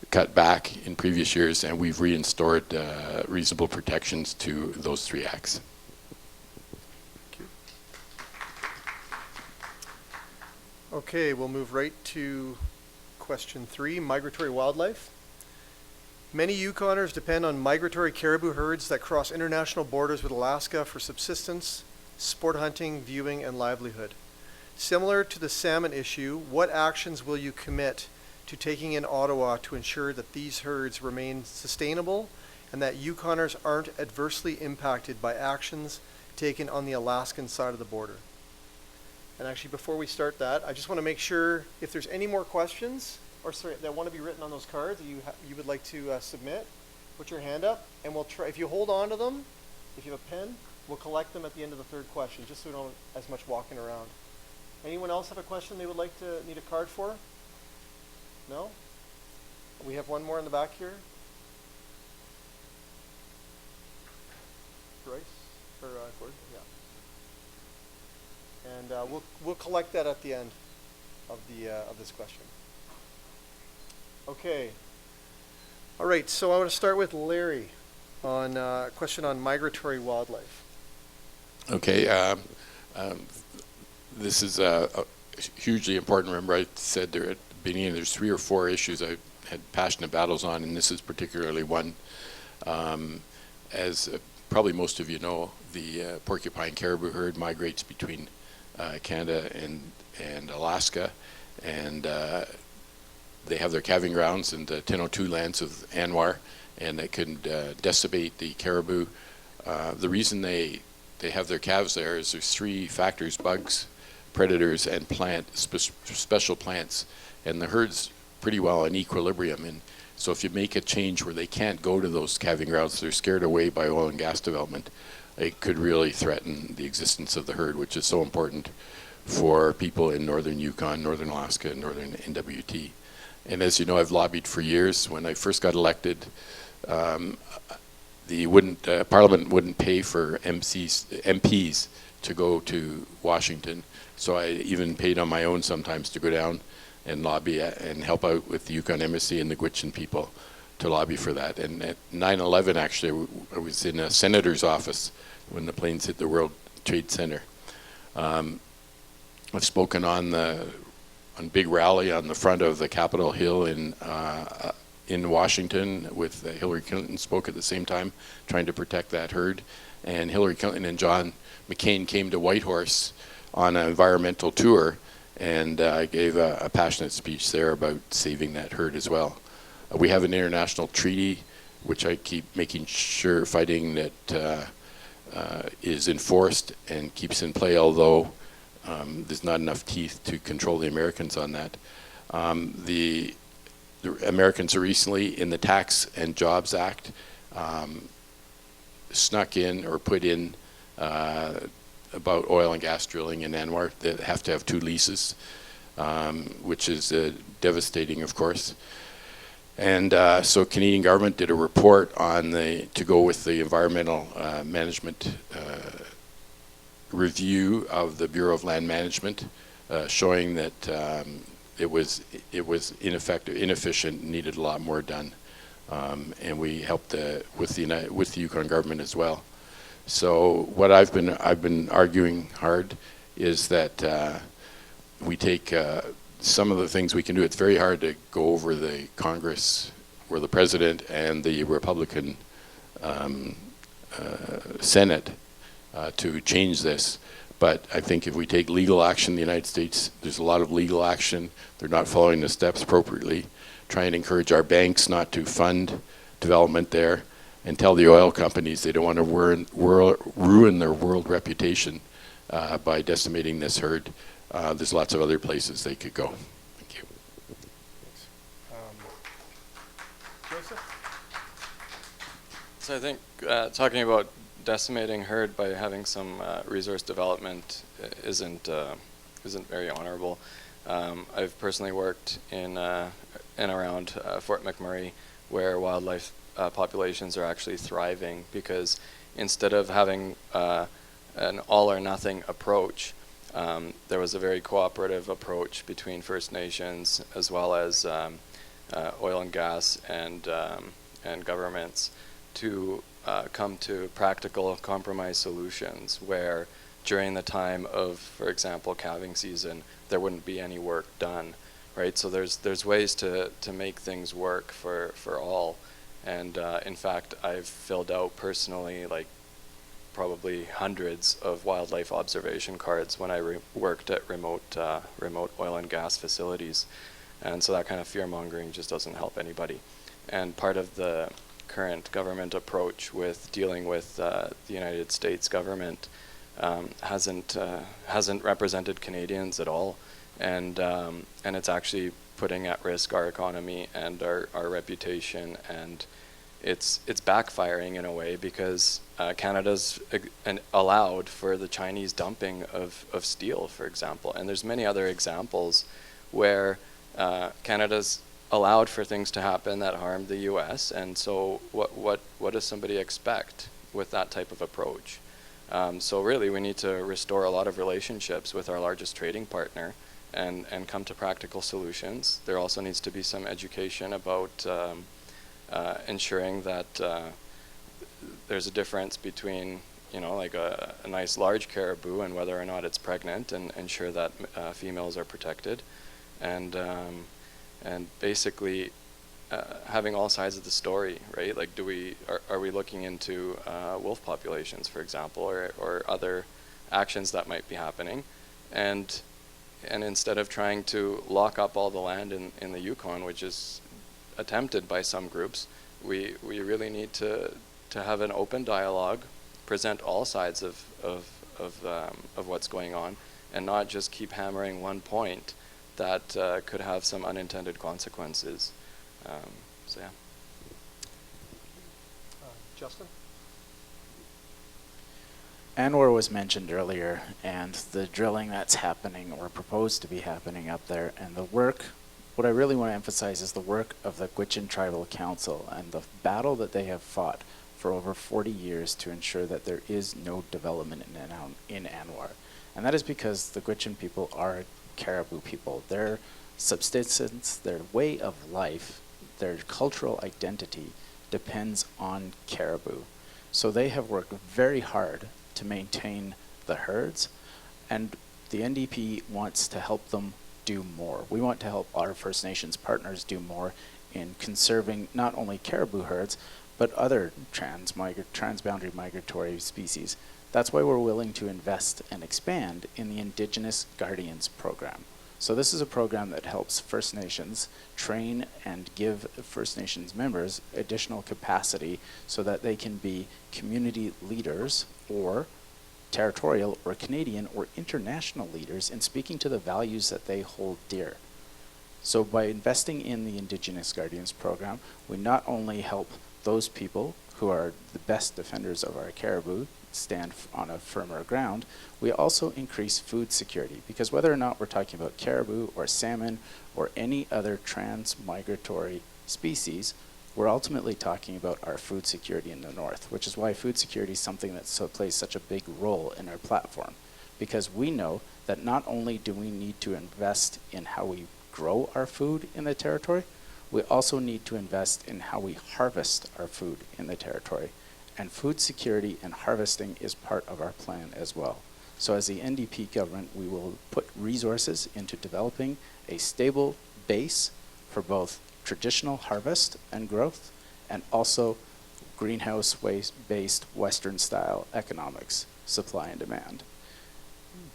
cut back in previous years, and we've reinstored reasonable protections to those three acts.
Okay, we'll move right to question 3, migratory wildlife. Many Yukoners depend on migratory caribou herds that cross international borders with Alaska for subsistence, sport hunting, viewing, and livelihood. Similar to the salmon issue, what actions will you commit to taking in Ottawa to ensure that these herds remain sustainable and that Yukoners aren't adversely impacted by actions taken on the Alaskan side of the border? And actually, before we start that, I just want to make sure if there's any more questions that want to be written on those cards that you would like to submit, put your hand up, and we'll try. If you hold on to them, if you have a pen, we'll collect them at the end of the third question, just so we don't have as much walking around. Anyone else have a question they would like to need a card for? No? We have one more in the back here. Bryce or Gordon? Yeah. And we'll collect that at the end of this question. Okay. All right. So I want to start with Larry on a question on migratory wildlife.
Okay. This is hugely important. Remember, I said there at the beginning there's 3 or 4 issues I had passionate battles on, and this is particularly one. As probably most of you know, the porcupine caribou herd migrates between Canada and Alaska, and they have their calving grounds in the 1002 lands of Anwar, and they can decimate the caribou. The reason they have their calves there is there's 3 factors: bugs, predators, and special plants, and the herd's pretty well in equilibrium. And so if you make a change where they can't go to those calving grounds, they're scared away by oil and gas development, it could really threaten the existence of the herd, which is so important for people in northern Yukon, northern Alaska, and northern NWT. And as you know, I've lobbied for years. When I first got elected, Parliament wouldn't pay for MPs to go to Washington, so I even paid on my own sometimes to go down. and lobby and help out with the Yukon Embassy and the Gwich'in people to lobby for that. And at 9/11, actually, I was in a senator's office when the planes hit the World Trade Center. I've spoken on big rally on the front of the Capitol Hill in Washington with Hillary Clinton spoke at the same time, trying to protect that herd. And Hillary Clinton and John McCain came to Whitehorse on an environmental tour, and I gave a passionate speech there about saving that herd as well. We have an international treaty, which I keep making sure fighting that is enforced and keeps in play, although there's not enough teeth to control the Americans on that. The Americans recently, in the Tax and Jobs Act, snuck in or put in about oil and gas drilling in ANWR. They have to have 2 leases, which is devastating, of course. And so Canadian government did a report on to go with the environmental management review of the Bureau of Land Management, showing that it was ineffective, inefficient, needed a lot more done, and we helped with the Yukon government as well. So what I've been arguing hard is that we take some of the things we can do. It's very hard to go over the Congress or the President and the Republican Senate to change this. But I think if we take legal action in the United States, there's a lot of legal action. They're not following the steps appropriately. Try and encourage our banks not to fund development there, and tell the oil companies they don't want to ruin their world reputation by decimating this herd. There's lots of other places they could go. Thank you.
Thanks. Joseph?
So I think talking about decimating herd by having some resource development isn't very honorable. I've personally worked in and around Fort McMurray, where wildlife populations are actually thriving, because instead of having an all or nothing approach, there was a very cooperative approach between First Nations as well as oil and gas and governments to come to practical compromise solutions, where during the time of, for example, calving season, there wouldn't be any work done, right? So there's ways to make things work for all. And in fact, I've filled out personally like probably hundreds of wildlife observation cards when I worked at remote oil and gas facilities. And so that kind of fear-mongering just doesn't help anybody. And part of the current government approach with dealing with the United States government hasn't represented Canadians at all, and it's actually putting at risk our economy and our reputation, and it's backfiring in a way, because Canada's allowed for the Chinese dumping of steel, for example, and there's many other examples where Canada's allowed for things to happen that harm the U.S. And so what does somebody expect with that type of approach? So really we need to restore a lot of relationships with our largest trading partner and come to practical solutions. There also needs to be some education about ensuring that there's a difference between, like a nice large caribou and whether or not it's pregnant, and ensure that females are protected. And basically having all sides of the story, right? Like, are we looking into wolf populations, for example, or other actions that might be happening, and instead of trying to lock up all the land in the Yukon, which is attempted by some groups, we really need to have an open dialogue, present all sides of what's going on, and not just keep hammering one point that could have some unintended consequences. So yeah.
Justin?
ANWR was mentioned earlier, and the drilling that's happening or proposed to be happening up there, and the work. What I really want to emphasize is the work of the Gwich'in Tribal Council and the battle that they have fought for over 40 years to ensure that there is no development in ANWR. And that is because the Gwich'in people are caribou people. Their subsistence, their way of life, their cultural identity depends on caribou. So they have worked very hard to maintain the herds, and the NDP wants to help them do more. We want to help our First Nations partners do more in conserving not only caribou herds, but other transboundary migratory species. That's why we're willing to invest and expand in the Indigenous Guardians program. So this is a program that helps First Nations train and give First Nations members additional capacity so that they can be community leaders or territorial or Canadian or international leaders in speaking to the values that they hold dear. So by investing in the Indigenous Guardians program, we not only help those people who are the best defenders of our caribou stand on a firmer ground, we also increase food security, because whether or not we're talking about caribou or salmon or any other trans-migratory species, we're ultimately talking about our food security in the north, which is why food security is something that plays such a big role in our platform, because we know that not only do we need to invest in how we grow our food in the territory, we also need to invest in how we harvest our food in the territory. And food security and harvesting is part of our plan as well. So as the NDP government, we will put resources into developing a stable base for both traditional harvest and growth, and also greenhouse-based Western-style economics, supply and demand.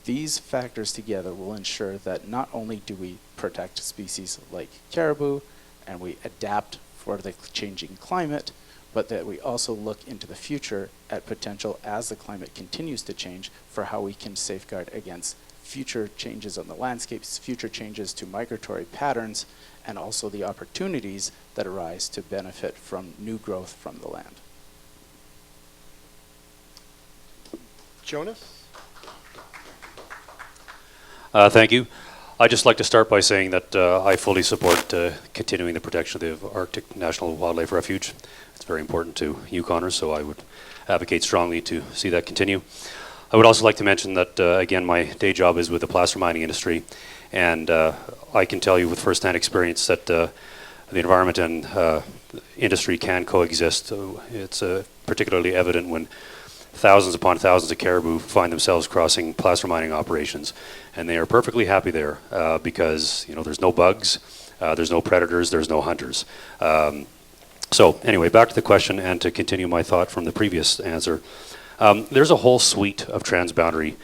These factors together will ensure that not only do we protect species like caribou and we adapt for the changing climate, but that we also look into the future at potential as the climate continues to change for how we can safeguard against future changes on the landscapes, future changes to migratory patterns, and also the opportunities that arise to benefit from new growth from the land.
Jonas?
Thank you. I'd just like to start by saying that I fully support continuing the protection of the Arctic National Wildlife Refuge. It's very important to Yukoners, so I would advocate strongly to see that continue. I would also like to mention that, again, my day job is with the placer mining industry, and I can tell you with first-hand experience that the environment and industry can coexist. It's particularly evident when thousands upon thousands of caribou find themselves crossing placer mining operations, and they are perfectly happy there because there's no bugs, there's no predators, there's no hunters. So anyway, back to the question, and to continue my thought from the previous answer, there's a whole suite of transboundary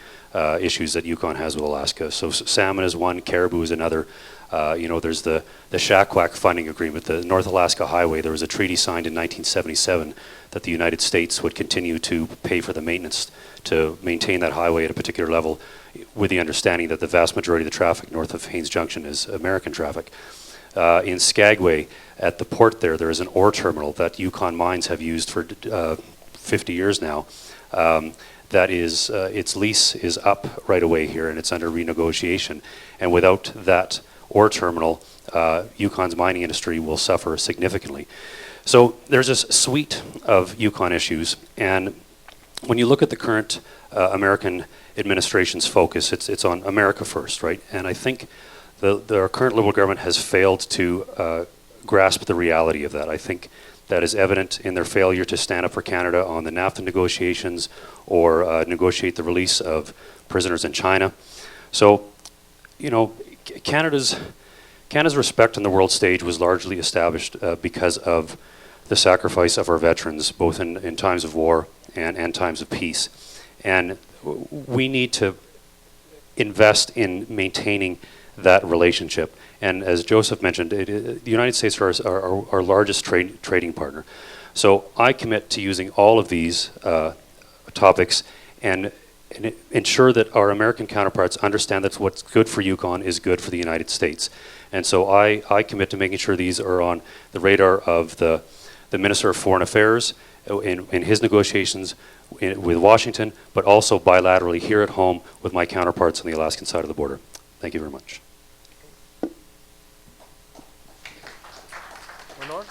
issues that Yukon has with Alaska. So salmon is one, caribou is another. There's the Shakwack funding agreement, the North Alaska Highway. There was a treaty signed in 1977 that the United States would continue to pay for the maintenance to maintain that highway at a particular level, with the understanding that the vast majority of the traffic north of Haines Junction is American traffic. In Skagway, at the port there is an ore terminal that Yukon Mines have used for 50 years now. That is, its lease is up right away here, and it's under renegotiation. And without that ore terminal, Yukon's mining industry will suffer significantly. So there's this suite of Yukon issues, and when you look at the current American administration's focus, it's on America first, right? And I think our current Liberal government has failed to grasp the reality of that. I think that is evident in their failure to stand up for Canada on the NAFTA negotiations or negotiate the release of prisoners in China. So, Canada's respect on the world stage was largely established because of the sacrifice of our veterans, both in times of war and times of peace. And we need to invest in maintaining that relationship. And as Joseph mentioned, the United States is our largest trading partner. So I commit to using all of these topics and ensure that our American counterparts understand that what's good for Yukon is good for the United States. And so I commit to making sure these are on the radar of the Minister of Foreign Affairs in his negotiations with Washington, but also bilaterally here at home with my counterparts on the Alaskan side of the border. Thank you very much.
Lenore?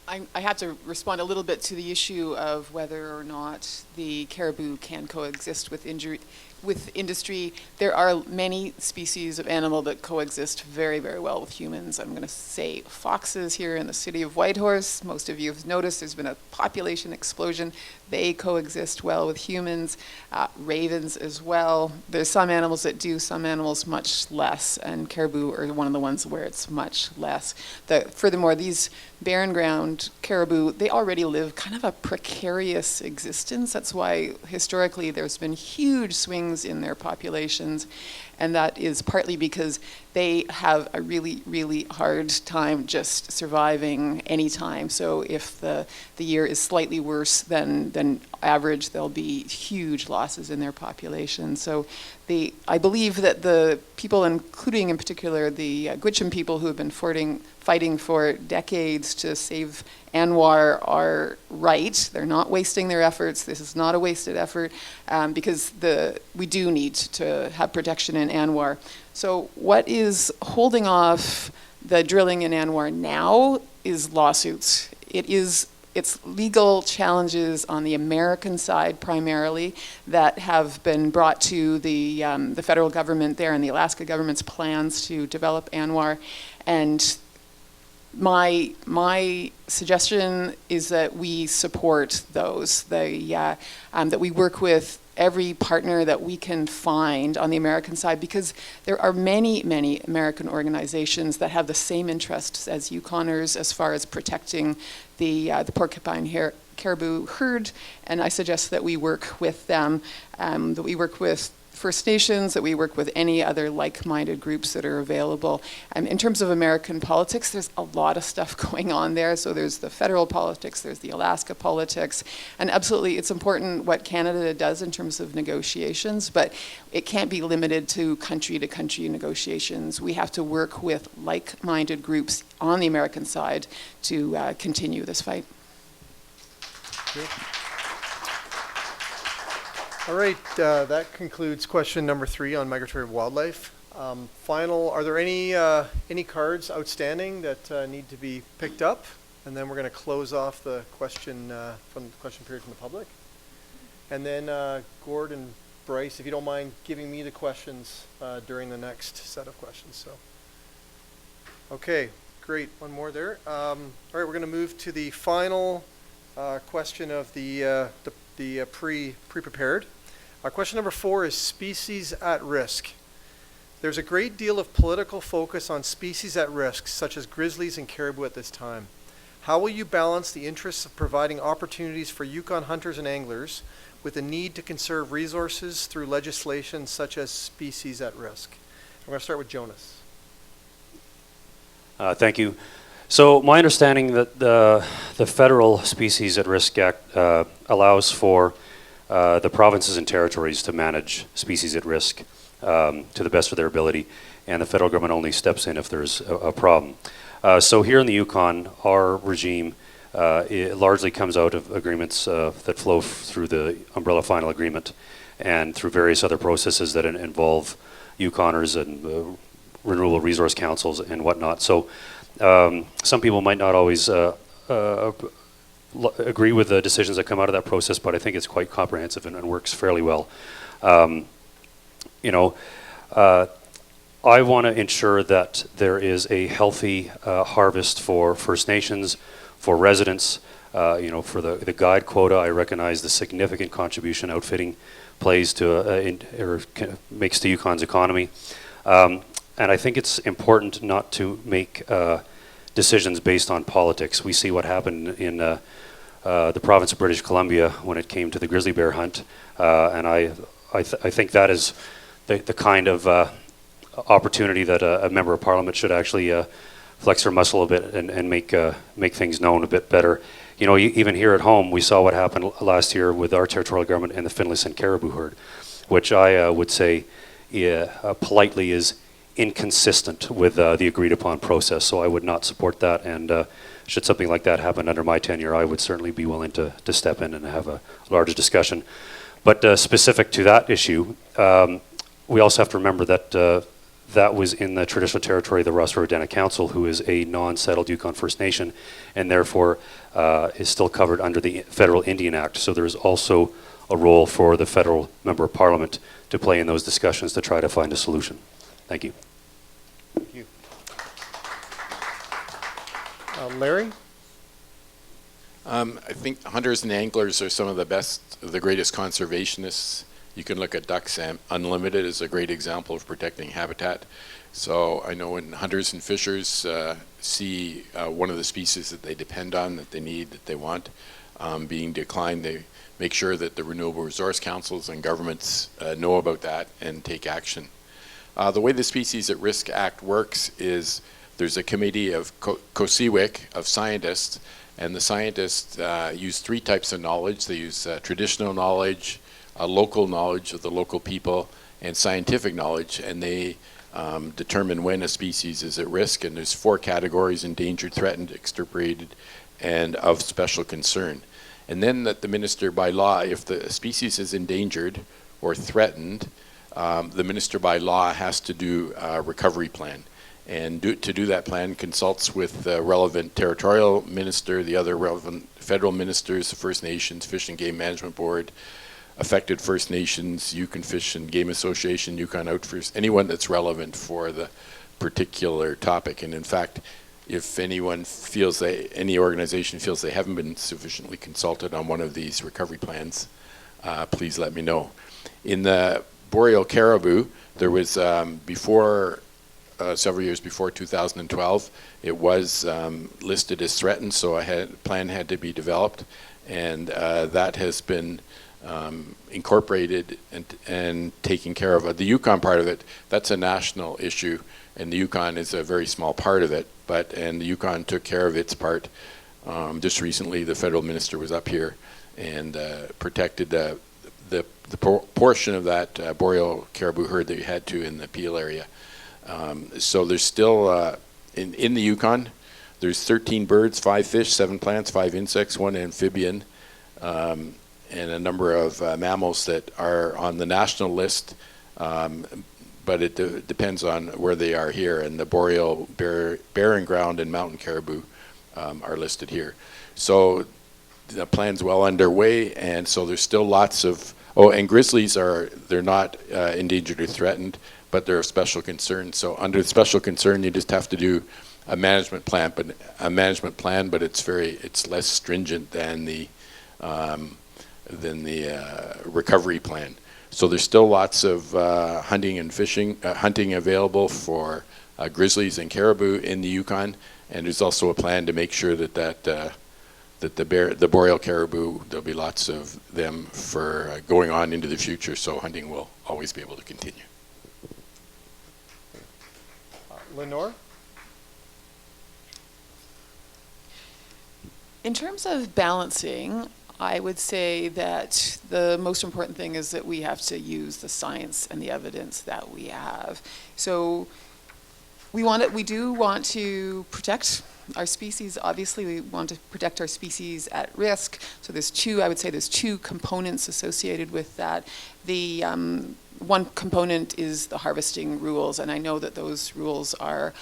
I have to respond a little bit to the issue of whether or not the caribou can coexist with with industry, there are many species of animal that coexist very, very well with humans. I'm going to say foxes here in the city of Whitehorse. Most of you have noticed there's been a population explosion. They coexist well with humans. Ravens as well. There's some animals that do, some animals much less, and caribou are one of the ones where it's much less. Furthermore, these barren ground caribou, they already live kind of a precarious existence. That's why historically there's been huge swings in their populations, and that is partly because they have a really, really hard time just surviving any time. So if the year is slightly worse than average, there'll be huge losses in their population. So I believe that the people, including in particular the Gwich'in people who have been fighting for decades to save ANWR, are right. They're not wasting their efforts. This is not a wasted effort, because we do need to have protection in ANWR. So what is holding off the drilling in ANWR now is lawsuits. It's legal challenges on the American side primarily that have been brought to the federal government there and the Alaska government's plans to develop ANWR. And my suggestion is that we support those, that we work with every partner that we can find on the American side, because there are many, many American organizations that have the same interests as Yukoners as far as protecting the porcupine caribou herd, and I suggest that we work with them, that we work with First Nations, that we work with any other like-minded groups that are available. In terms of American politics, there's a lot of stuff going on there. So there's the federal politics, there's the Alaska politics, and absolutely it's important what Canada does in terms of negotiations, but it can't be limited to country negotiations. We have to work with like-minded groups on the American side to continue this fight.
Good. All right, that concludes question number 3 on migratory wildlife. Are there any cards outstanding that need to be picked up? And then we're going to close off the question from the question period from the public. And then Gord and Bryce, if you don't mind giving me the questions during the next set of questions. So, okay, great. One more there. All right, we're going to move to the final question of the pre-prepared. Question number 4 is species at risk. There's a great deal of political focus on species at risk, such as grizzlies and caribou at this time. How will you balance the interests of providing opportunities for Yukon hunters and anglers with the need to conserve resources through legislation such as species at risk? I'm going to start with Jonas.
Thank you. So my understanding that the Federal Species at Risk Act allows for the provinces and territories to manage species at risk to the best of their ability, and the federal government only steps in if there's a problem. So here in the Yukon, our regime it largely comes out of agreements that flow through the Umbrella Final Agreement and through various other processes that involve Yukoners and renewable resource councils and whatnot. So some people might not always agree with the decisions that come out of that process, but I think it's quite comprehensive and works fairly well. I want to ensure that there is a healthy harvest for First Nations, for residents, for the guide quota. I recognize the significant contribution outfitting plays to makes to Yukon's economy. And I think it's important not to make decisions based on politics. We see what happened in the province of British Columbia when it came to the grizzly bear hunt, and I think that is the kind of opportunity that a member of Parliament should actually flex her muscle a bit and make things known a bit better. Even here at home, we saw what happened last year with our territorial government and the Finlayson caribou herd, which I would say politely is inconsistent with the agreed upon process. So I would not support that, and should something like that happen under my tenure, I would certainly be willing to step in and have a larger discussion. But specific to that issue, we also have to remember that that was in the traditional territory of the Ross River Dene Council, who is a non-settled Yukon First Nation, and therefore is still covered under the Federal Indian Act. So there is also a role for the federal member of parliament to play in those discussions to try to find a solution. Thank you.
Thank you. Larry?
I think hunters and anglers are some of the greatest conservationists. You can look at Ducks Unlimited as a great example of protecting habitat. So I know when hunters and fishers see one of the species that they depend on, that they need, that they want, being declined, they make sure that the Renewable Resource Councils and governments know about that and take action. The way the Species at Risk Act works is there's a committee of COSEWIC of scientists, and the scientists use three types of knowledge. They use traditional knowledge, local knowledge of the local people, and scientific knowledge, and they determine when a species is at risk. And there's 4 categories: endangered, threatened, extirpated, and of special concern. And then that the minister by law, if the species is endangered or threatened, the minister by law has to do a recovery plan. And to do that plan consults with the relevant territorial minister, the other relevant federal ministers, the First Nations, Fish and Game Management Board, affected First Nations, Yukon Fish and Game Association, Yukon Outdoors, anyone that's relevant for the particular topic. And in fact, if anyone feels any organization feels they haven't been sufficiently consulted on one of these recovery plans, please let me know. In the boreal caribou, there was several years before 2012, it was listed as threatened, so a plan had to be developed, and that has been incorporated and taken care of. The Yukon part of it, that's a national issue, and the Yukon is a very small part of it, and the Yukon took care of its part. Just recently, the federal minister was up here and protected the portion of that boreal caribou herd that you had to in the Peel area. So there's still, in the Yukon, there's 13 birds, 5 fish, 7 plants, 5 insects, 1 amphibian, and a number of mammals that are on the national list, but it depends on where they are here. And the boreal, barren ground, and mountain caribou are listed here. So the plan's well underway, and so there's still lots of, and grizzlies they're not endangered or threatened, but they're of special concern. So under special concern, you just have to do a management plan, but it's less stringent than the recovery plan. So there's still lots of hunting and fishing, hunting available for grizzlies and caribou in the Yukon, and there's also a plan to make sure that the boreal caribou, there'll be lots of them for going on into the future, so hunting will always be able to continue.
Lenore?
In terms of balancing, I would say that the most important thing is that we have to use the science and the evidence that we have. So we do want to protect our species. Obviously, we want to protect our species at risk. So there's two components associated with that. The one component is the harvesting rules, and I know that those rules are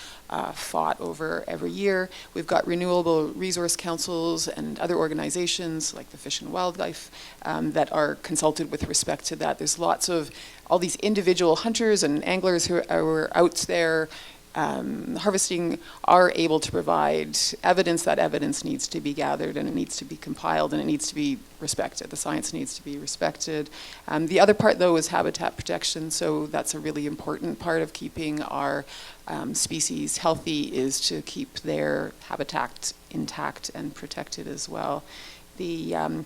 fought over every year. We've got renewable resource councils and other organizations like the Fish and Wildlife that are consulted with respect to that. There's lots of all these individual hunters and anglers who are out there harvesting are able to provide evidence. That evidence needs to be gathered, and it needs to be compiled, and it needs to be respected. The science needs to be respected. The other part, though, is habitat protection. So that's a really important part of keeping our species healthy, is to keep their habitat intact and protected as well. Here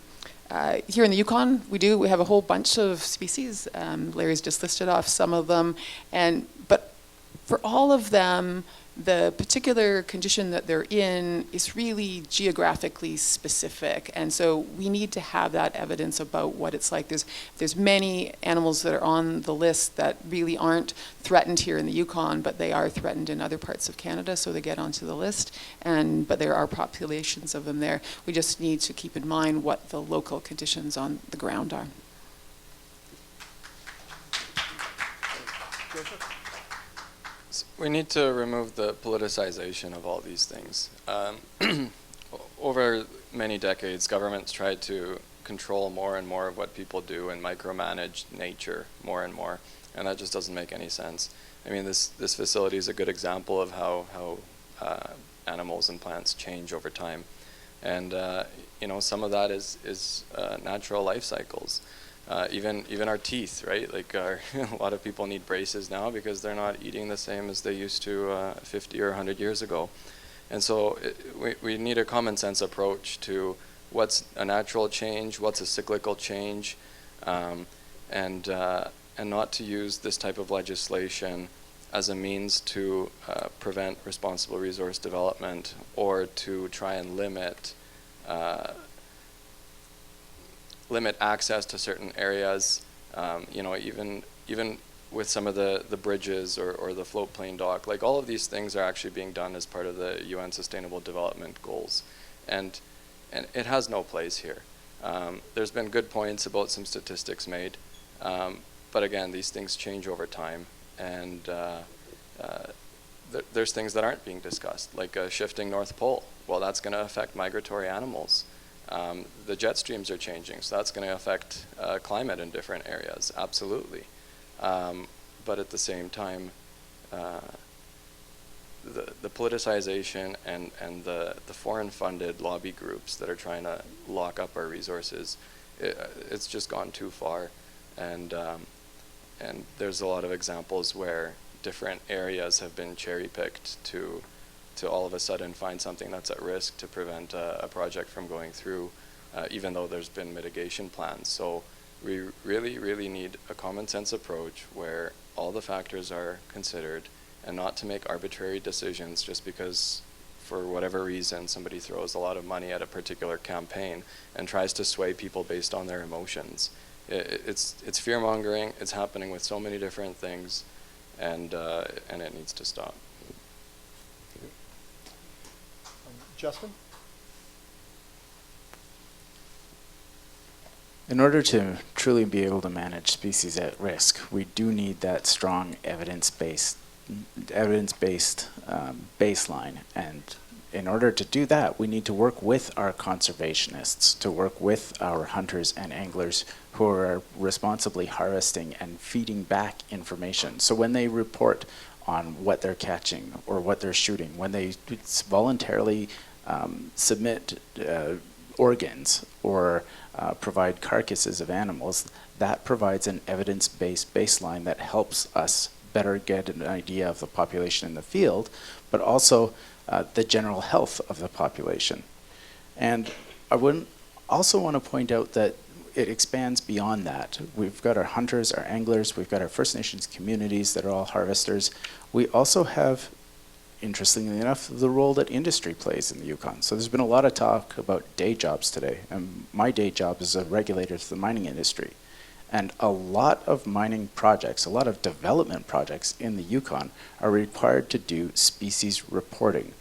in the Yukon, we have a whole bunch of species. Larry's just listed off some of them, but for all of them, the particular condition that they're in is really geographically specific, and so we need to have that evidence about what it's like. There's many animals that are on the list that really aren't threatened here in the Yukon, but they are threatened in other parts of Canada, so they get onto the list, but there are populations of them there. We just need to keep in mind what the local conditions on the ground are.
We need to remove the politicization of all these things. Over many decades, governments tried to control more and more of what people do and micromanage nature more and more, and that just doesn't make any sense. I mean, this facility is a good example of how animals and plants change over time, and you know, some of that is natural life cycles. Even our teeth, right? Like a lot of people need braces now because they're not eating the same as they used to 50 or 100 years ago. And so we need a common sense approach to what's a natural change, what's a cyclical change, and not to use this type of legislation as a means to prevent responsible resource development or to try and limit access to certain areas. You know, even with some of the bridges or the floatplane dock, like all of these things are actually being done as part of the UN Sustainable Development Goals, and it has no place here. There's been good points about some statistics made, but again, these things change over time, and there's things that aren't being discussed, like a shifting North Pole. Well, that's going to affect migratory animals. The jet streams are changing, so that's going to affect climate in different areas, absolutely. But at the same time, the politicization and the foreign-funded lobby groups that are trying to lock up our resources, it's just gone too far. And there's a lot of examples where different areas have been cherry-picked to all of a sudden find something that's at risk to prevent a project from going through, even though there's been mitigation plans. So we really, really need a common sense approach where all the factors are considered and not to make arbitrary decisions just because for whatever reason somebody throws a lot of money at a particular campaign and tries to sway people based on their emotions. It's fear-mongering. It's happening with so many different things, and it needs to stop.
Justin?
In order to truly be able to manage species at risk, we do need that strong evidence-based baseline. And in order to do that, we need to work with our conservationists, to work with our hunters and anglers who are responsibly harvesting and feeding back information. So when they report on what they're catching or what they're shooting, when they voluntarily submit organs or provide carcasses of animals, that provides an evidence-based baseline that helps us better get an idea of the population in the field, but also the general health of the population. And I would also want to point out that it expands beyond that. We've got our hunters, our anglers, we've got our First Nations communities that are all harvesters. We also have, interestingly enough, the role that industry plays in the Yukon. So there's been a lot of talk about day jobs today, and my day job is a regulator to the mining industry. And a lot of mining projects, a lot of development projects in the Yukon are required to do species reporting.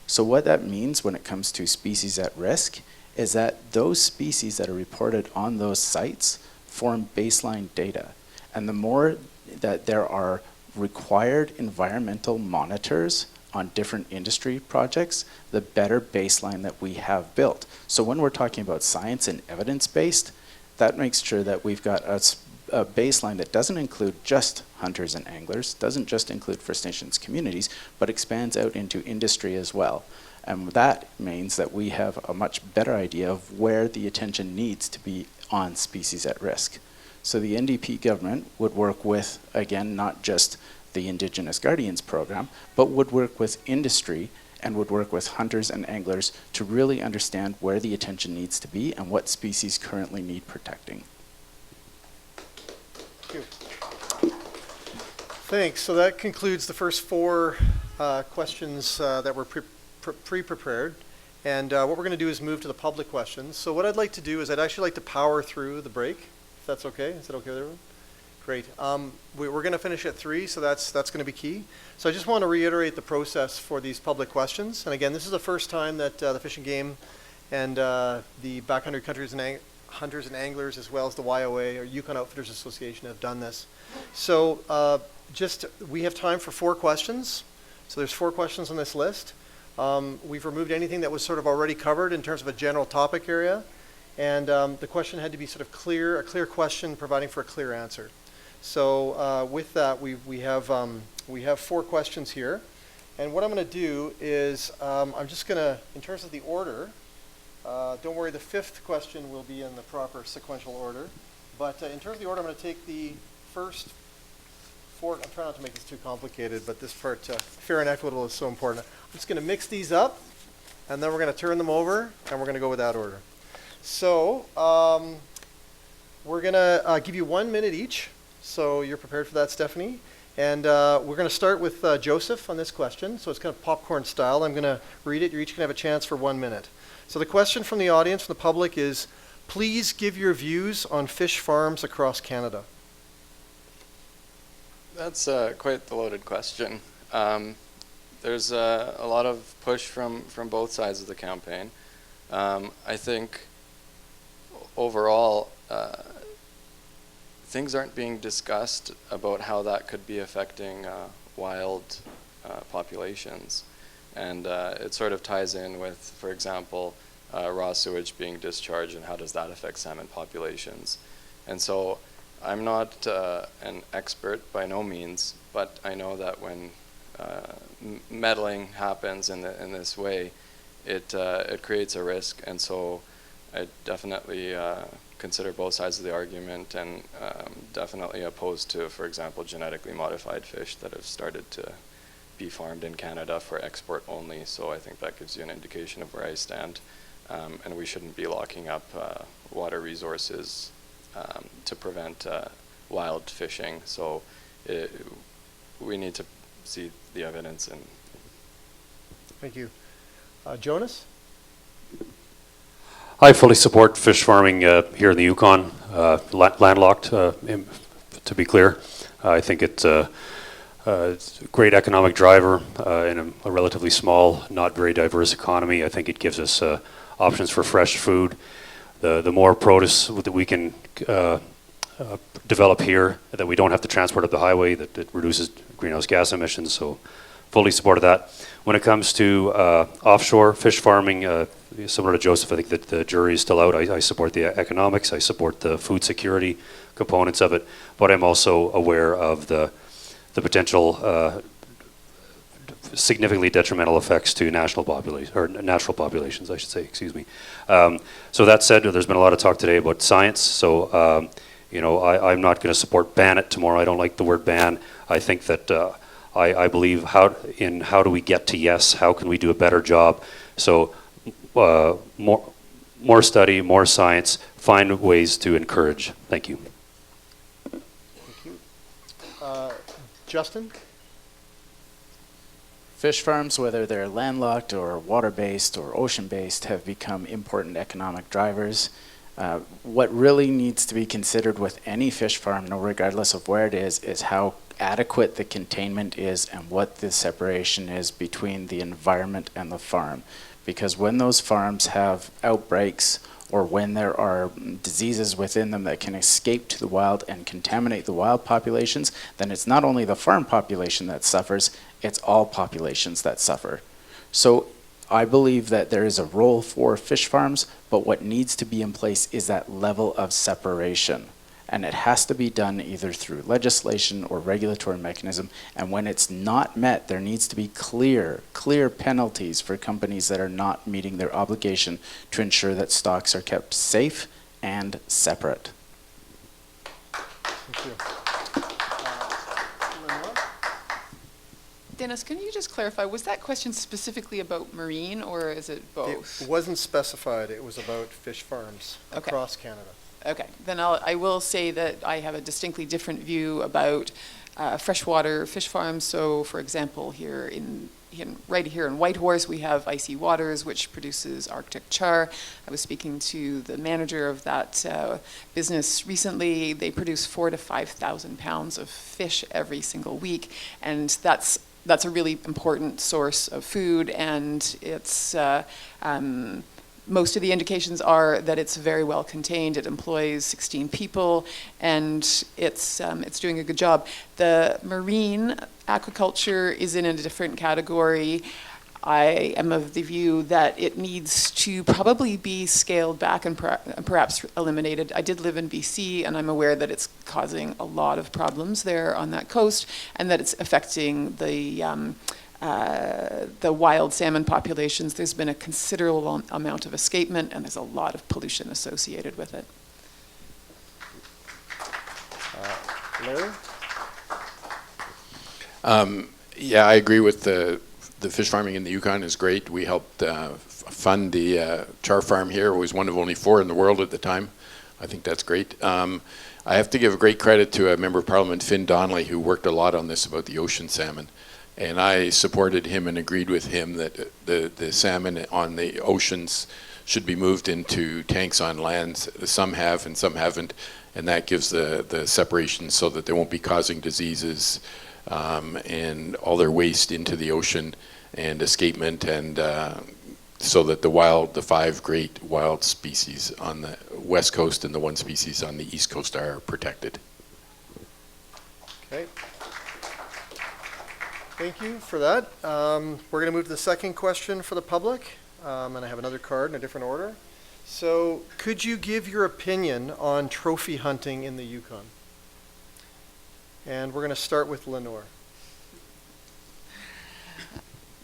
So what that means when it comes to species at risk is that those species that are reported on those sites form baseline data. And the more that there are required environmental monitors on different industry projects, the better baseline that we have built. So when we're talking about science and evidence-based, that makes sure that we've got a baseline that doesn't include just hunters and anglers, doesn't just include First Nations communities, but expands out into industry as well. And that means that we have a much better idea of where the attention needs to be on species at risk. So the NDP government would work with, again, not just the Indigenous Guardians program, but would work with industry and would work with hunters and anglers to really understand where the attention needs to be and what species currently need protecting.
Thank you. Thanks. So that concludes the first four questions that were pre-prepared. And what we're going to do is move to the public questions. So what I'd like to do is I'd actually like to power through the break, if that's okay. Is that okay with everyone? Great. We're going to finish at 3, so that's going to be key. So I just want to reiterate the process for these public questions. And again, this is the first time that the Fish and Game and the Backcountry Hunters and Anglers, as well as the YOA, or Yukon Outfitters Association, have done this. So we have time for 4 questions. So there's 4 questions on this list. We've removed anything that was sort of already covered in terms of a general topic area. And the question had to be sort of clear, a clear question providing for a clear answer. So with that, we have 4 questions here. And what I'm going to do is I'm just going to, in terms of the order, don't worry, the 5th question will be in the proper sequential order. But in terms of the order, I'm going to take the first 4. I'm trying not to make this too complicated, but this part, fair and equitable, is so important. I'm just going to mix these up, and then we're going to turn them over, and we're going to go with that order. So we're going to give you 1 minute each. So you're prepared for that, Stephanie. And we're going to start with Joseph on this question. So it's kind of popcorn style. I'm going to read it. You're each going to have a chance for 1 minute. So the question from the audience, from the public, is please give your views on fish farms across Canada.
That's quite the loaded question. There's a lot of push from both sides of the campaign. I think overall, things aren't being discussed about how that could be affecting wild populations. And it sort of ties in with, for example, raw sewage being discharged and how does that affect salmon populations. And so I'm not an expert by no means, but I know that when meddling happens in this way, it creates a risk. And so I definitely consider both sides of the argument, and definitely opposed to, for example, genetically modified fish that have started to be farmed in Canada for export only. So I think that gives you an indication of where I stand. And we shouldn't be locking up water resources to prevent wild fishing. So we need to see the evidence. And
Thank you. Jonas?
I fully support fish farming here in the Yukon, landlocked, to be clear. I think it's a great economic driver in a relatively small, not very diverse economy. I think it gives us options for fresh food. The more produce that we can develop here, that we don't have to transport up the highway, that it reduces greenhouse gas emissions, so fully supported that. When it comes to offshore fish farming, similar to Joseph, I think that the jury is still out. I support the economics, I support the food security components of it, but I'm also aware of the potential significantly detrimental effects to natural populations, I should say, excuse me. So that said, there's been a lot of talk today about science, so you know, I'm not going to support ban it tomorrow. I don't like the word ban. I think that I believe how do we get to yes, how can we do a better job? So more study, more science, find ways to encourage. Thank you.
Thank you. Justin?
Fish farms, whether they're landlocked or water-based or ocean-based, have become important economic drivers. What really needs to be considered with any fish farm, regardless of where it is how adequate the containment is and what the separation is between the environment and the farm. Because when those farms have outbreaks or when there are diseases within them that can escape to the wild and contaminate the wild populations, then it's not only the farm population that suffers, it's all populations that suffer. So I believe that there is a role for fish farms, but what needs to be in place is that level of separation. And it has to be done either through legislation or regulatory mechanism. And when it's not met, there needs to be clear penalties for companies that are not meeting their obligation to ensure that stocks are kept safe and separate.
Thank you.
Dennis, can you just clarify, was that question specifically about marine, or is it both?
It wasn't specified. It was about fish farms
Okay.
across Canada.
Okay, then I will say that I have a distinctly different view about freshwater fish farms. So, for example, right here in Whitehorse, we have Icy Waters, which produces Arctic char. I was speaking to the manager of that business recently. They produce 4,000 to 5,000 pounds of fish every single week, and that's a really important source of food, and it's most of the indications are that it's very well contained. It employs 16 people, and it's doing a good job. The marine aquaculture is in a different category. I am of the view that it needs to probably be scaled back and perhaps eliminated. I did live in BC, and I'm aware that it's causing a lot of problems there on that coast, and that it's affecting the wild salmon populations. There's been a considerable amount of escapement, and there's a lot of pollution associated with it.
Larry?
Yeah, I agree with the fish farming in the Yukon is great. We helped fund the char farm here. It was one of only 4 in the world at the time. I think that's great. I have to give great credit to a member of Parliament, Finn Donnelly, who worked a lot on this about the ocean salmon. And I supported him and agreed with him that the salmon on the oceans should be moved into tanks on land. Some have and some haven't. And that gives the separation so that they won't be causing diseases and all their waste into the ocean and escapement, and so that the 5 great wild species on the west coast and the 1 species on the east coast are protected.
Okay. Thank you for that. We're going to move to the second question for the public, and I have another card in a different order. So, could you give your opinion on trophy hunting in the Yukon? And we're going to start with Lenore.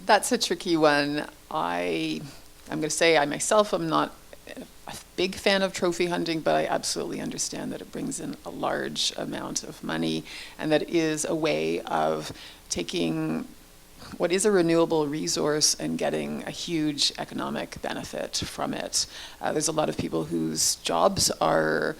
That's a tricky one. I'm going to say I myself am not a big fan of trophy hunting, but I absolutely understand that it brings in a large amount of money, and that it is a way of taking what is a renewable resource and getting a huge economic benefit from it. There's a lot of people whose jobs are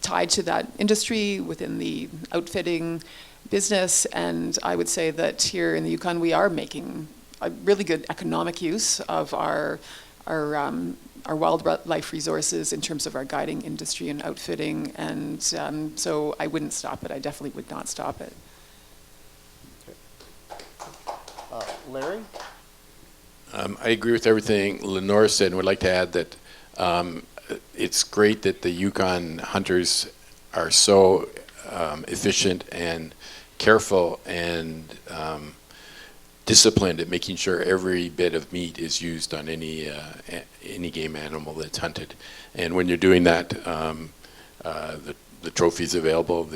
tied to that industry within the outfitting business, and I would say that here in the Yukon we are making a really good economic use of our wildlife resources in terms of our guiding industry and outfitting, and so I wouldn't stop it. I definitely would not stop it.
Larry?
I agree with everything Lenore said, and would like to add that it's great that the Yukon hunters are so efficient and careful and disciplined at making sure every bit of meat is used on any game animal that's hunted. And when you're doing that, the trophy's available,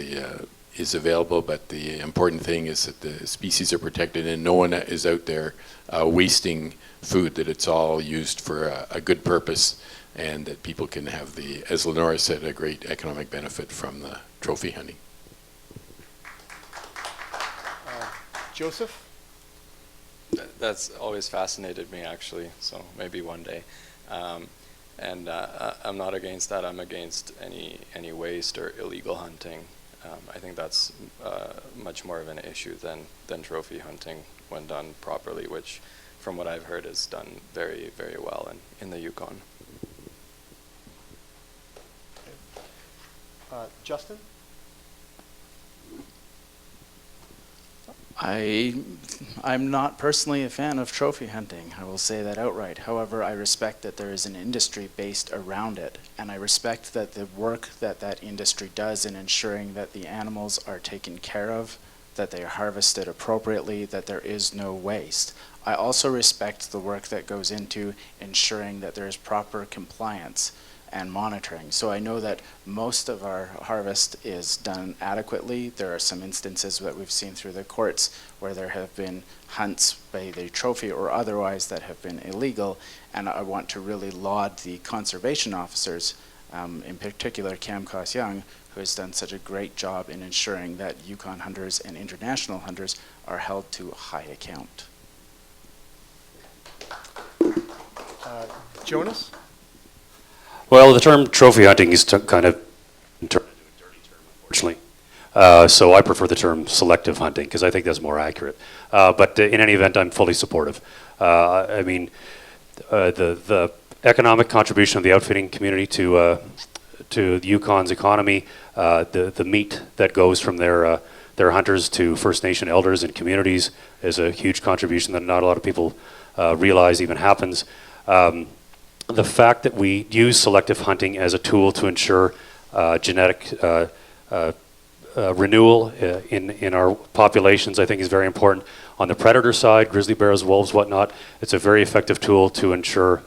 is available, but the important thing is that the species are protected and no one is out there wasting food, that it's all used for a good purpose, and that people can have as Lenore said, a great economic benefit from the trophy hunting.
Joseph?
That's always fascinated me, actually, so maybe one day. And I'm not against that. I'm against any waste or illegal hunting. I think that's much more of an issue than trophy hunting when done properly, which, from what I've heard, is done very, very well in the Yukon.
Justin?
I'm not personally a fan of trophy hunting. I will say that outright. However, I respect that there is an industry based around it, and I respect that the work that industry does in ensuring that the animals are taken care of, that they are harvested appropriately, that there is no waste. I also respect the work that goes into ensuring that there is proper compliance and monitoring. So I know that most of our harvest is done adequately. There are some instances that we've seen through the courts where there have been hunts by the trophy or otherwise that have been illegal, and I want to really laud the conservation officers, in particular Cam Kos-Young, who has done such a great job in ensuring that Yukon hunters and international hunters are held to a high account.
Jonas?
Well, the term trophy hunting is kind of turned into a dirty term, unfortunately. So I prefer the term selective hunting because I think that's more accurate. But in any event, I'm fully supportive. I mean, the economic contribution of the outfitting community to the Yukon's economy, the meat that goes from their hunters to First Nation elders and communities is a huge contribution that not a lot of people realize even happens. The fact that we use selective hunting as a tool to ensure genetic renewal in our populations, I think, is very important. On the predator side, grizzly bears, wolves, whatnot, it's a very effective tool to ensure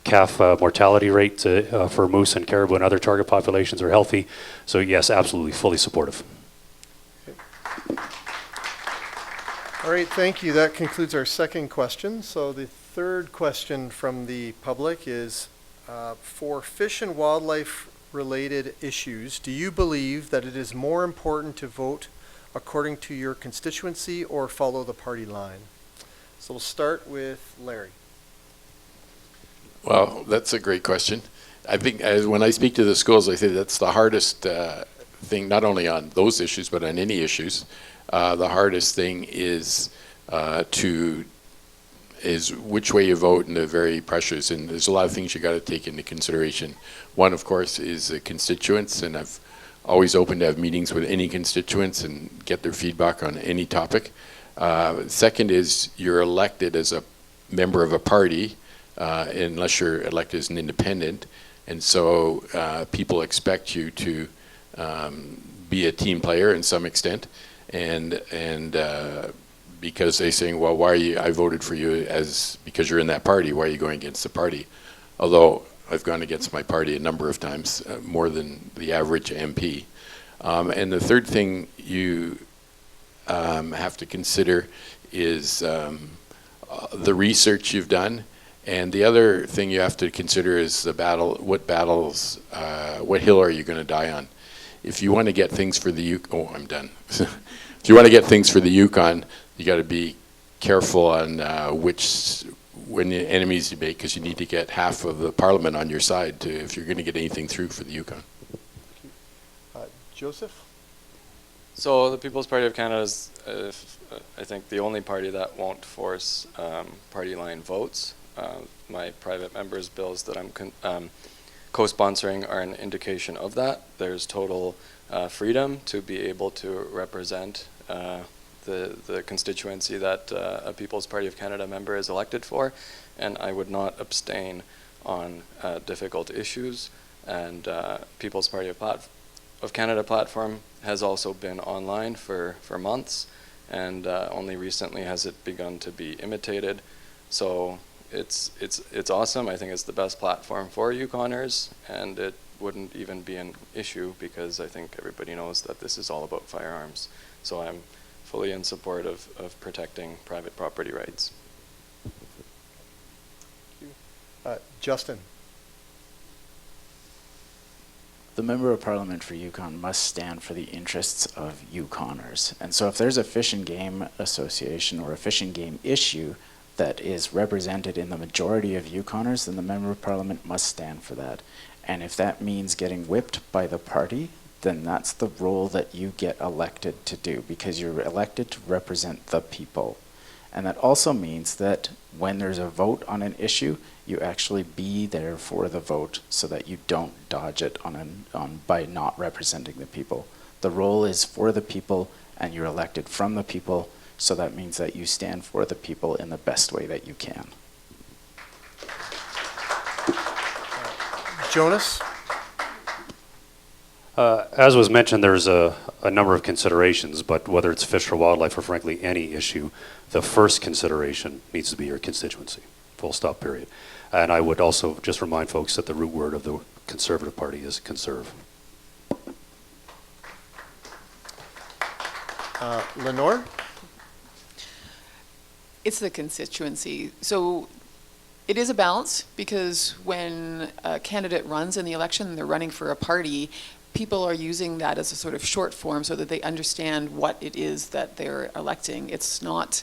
calf mortality rates for moose and caribou and other target populations are healthy. So yes, absolutely, fully supportive.
All right, thank you. That concludes our second question. So the third question from the public is, for fish and wildlife related issues, do you believe that it is more important to vote according to your constituency or follow the party line? So we'll start with Larry.
Well, that's a great question. I think when I speak to the schools, I say that's the hardest thing, not only on those issues, but on any issues. The hardest thing is which way you vote and the very pressures. And there's a lot of things you got to take into consideration. One, of course, is the constituents, and I've always open to have meetings with any constituents and get their feedback on any topic. Second is you're elected as a member of a party, unless you're elected as an independent, and so people expect you to be a team player in some extent, and because they're saying, well, why are you? I voted for you because you're in that party. Why are you going against the party? Although I've gone against my party a number of times, more than the average MP. And the third thing you have to consider is the research you've done. And the other thing you have to consider is what hill are you going to die on? If you want to get things for the Yukon, I'm done. If you want to get things for the Yukon, you got to be careful on when enemies you make, because you need to get half of the parliament on your side if you're going to get anything through for the Yukon.
Joseph?
So the People's Party of Canada is, I think, the only party that won't force party line votes. My private members' bills that I'm co-sponsoring are an indication of that. There's total freedom to be able to represent the constituency that a People's Party of Canada member is elected for, and I would not abstain on difficult issues. And People's Party of Canada platform has also been online for months, and only recently has it begun to be imitated. So it's awesome. I think it's the best platform for Yukoners, and it wouldn't even be an issue because I think everybody knows that this is all about firearms. So I'm fully in support of protecting private property rights.
Justin.
The Member of Parliament for Yukon must stand for the interests of Yukoners. And so if there's a Fish and Game Association or a Fish and Game issue that is represented in the majority of Yukoners, then the Member of Parliament must stand for that. And if that means getting whipped by the party, then that's the role that you get elected to do, because you're elected to represent the people. And that also means that when there's a vote on an issue, you actually be there for the vote so that you don't dodge it by not representing the people. The role is for the people, and you're elected from the people, so that means that you stand for the people in the best way that you can.
Jonas?
As was mentioned, there's a number of considerations, but whether it's fish or wildlife or frankly any issue, the first consideration needs to be your constituency, full stop, period. And I would also just remind folks that the root word of the Conservative Party is conserve.
Lenore?
It's the constituency. So it is a balance, because when a candidate runs in the election, they're running for a party, people are using that as a sort of short form so that they understand what it is that they're electing. It's not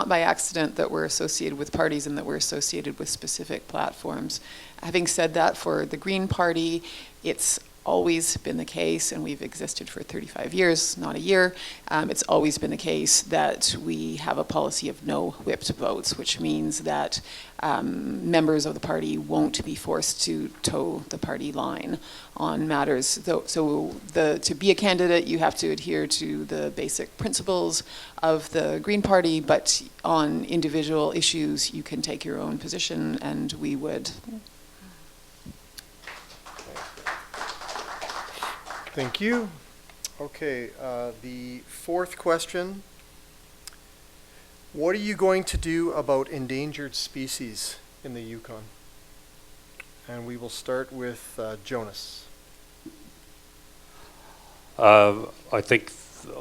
by accident that we're associated with parties and that we're associated with specific platforms. Having said that, for the Green Party, it's always been the case, and we've existed for 35 years, not a year, it's always been the case that we have a policy of no whipped votes, which means that members of the party won't be forced to toe the party line on matters. So to be a candidate, you have to adhere to the basic principles of the Green Party, but on individual issues, you can take your own position, and we would.
Thank you. Okay, the fourth question. What are you going to do about endangered species in the Yukon? And we will start with Jonas.
I think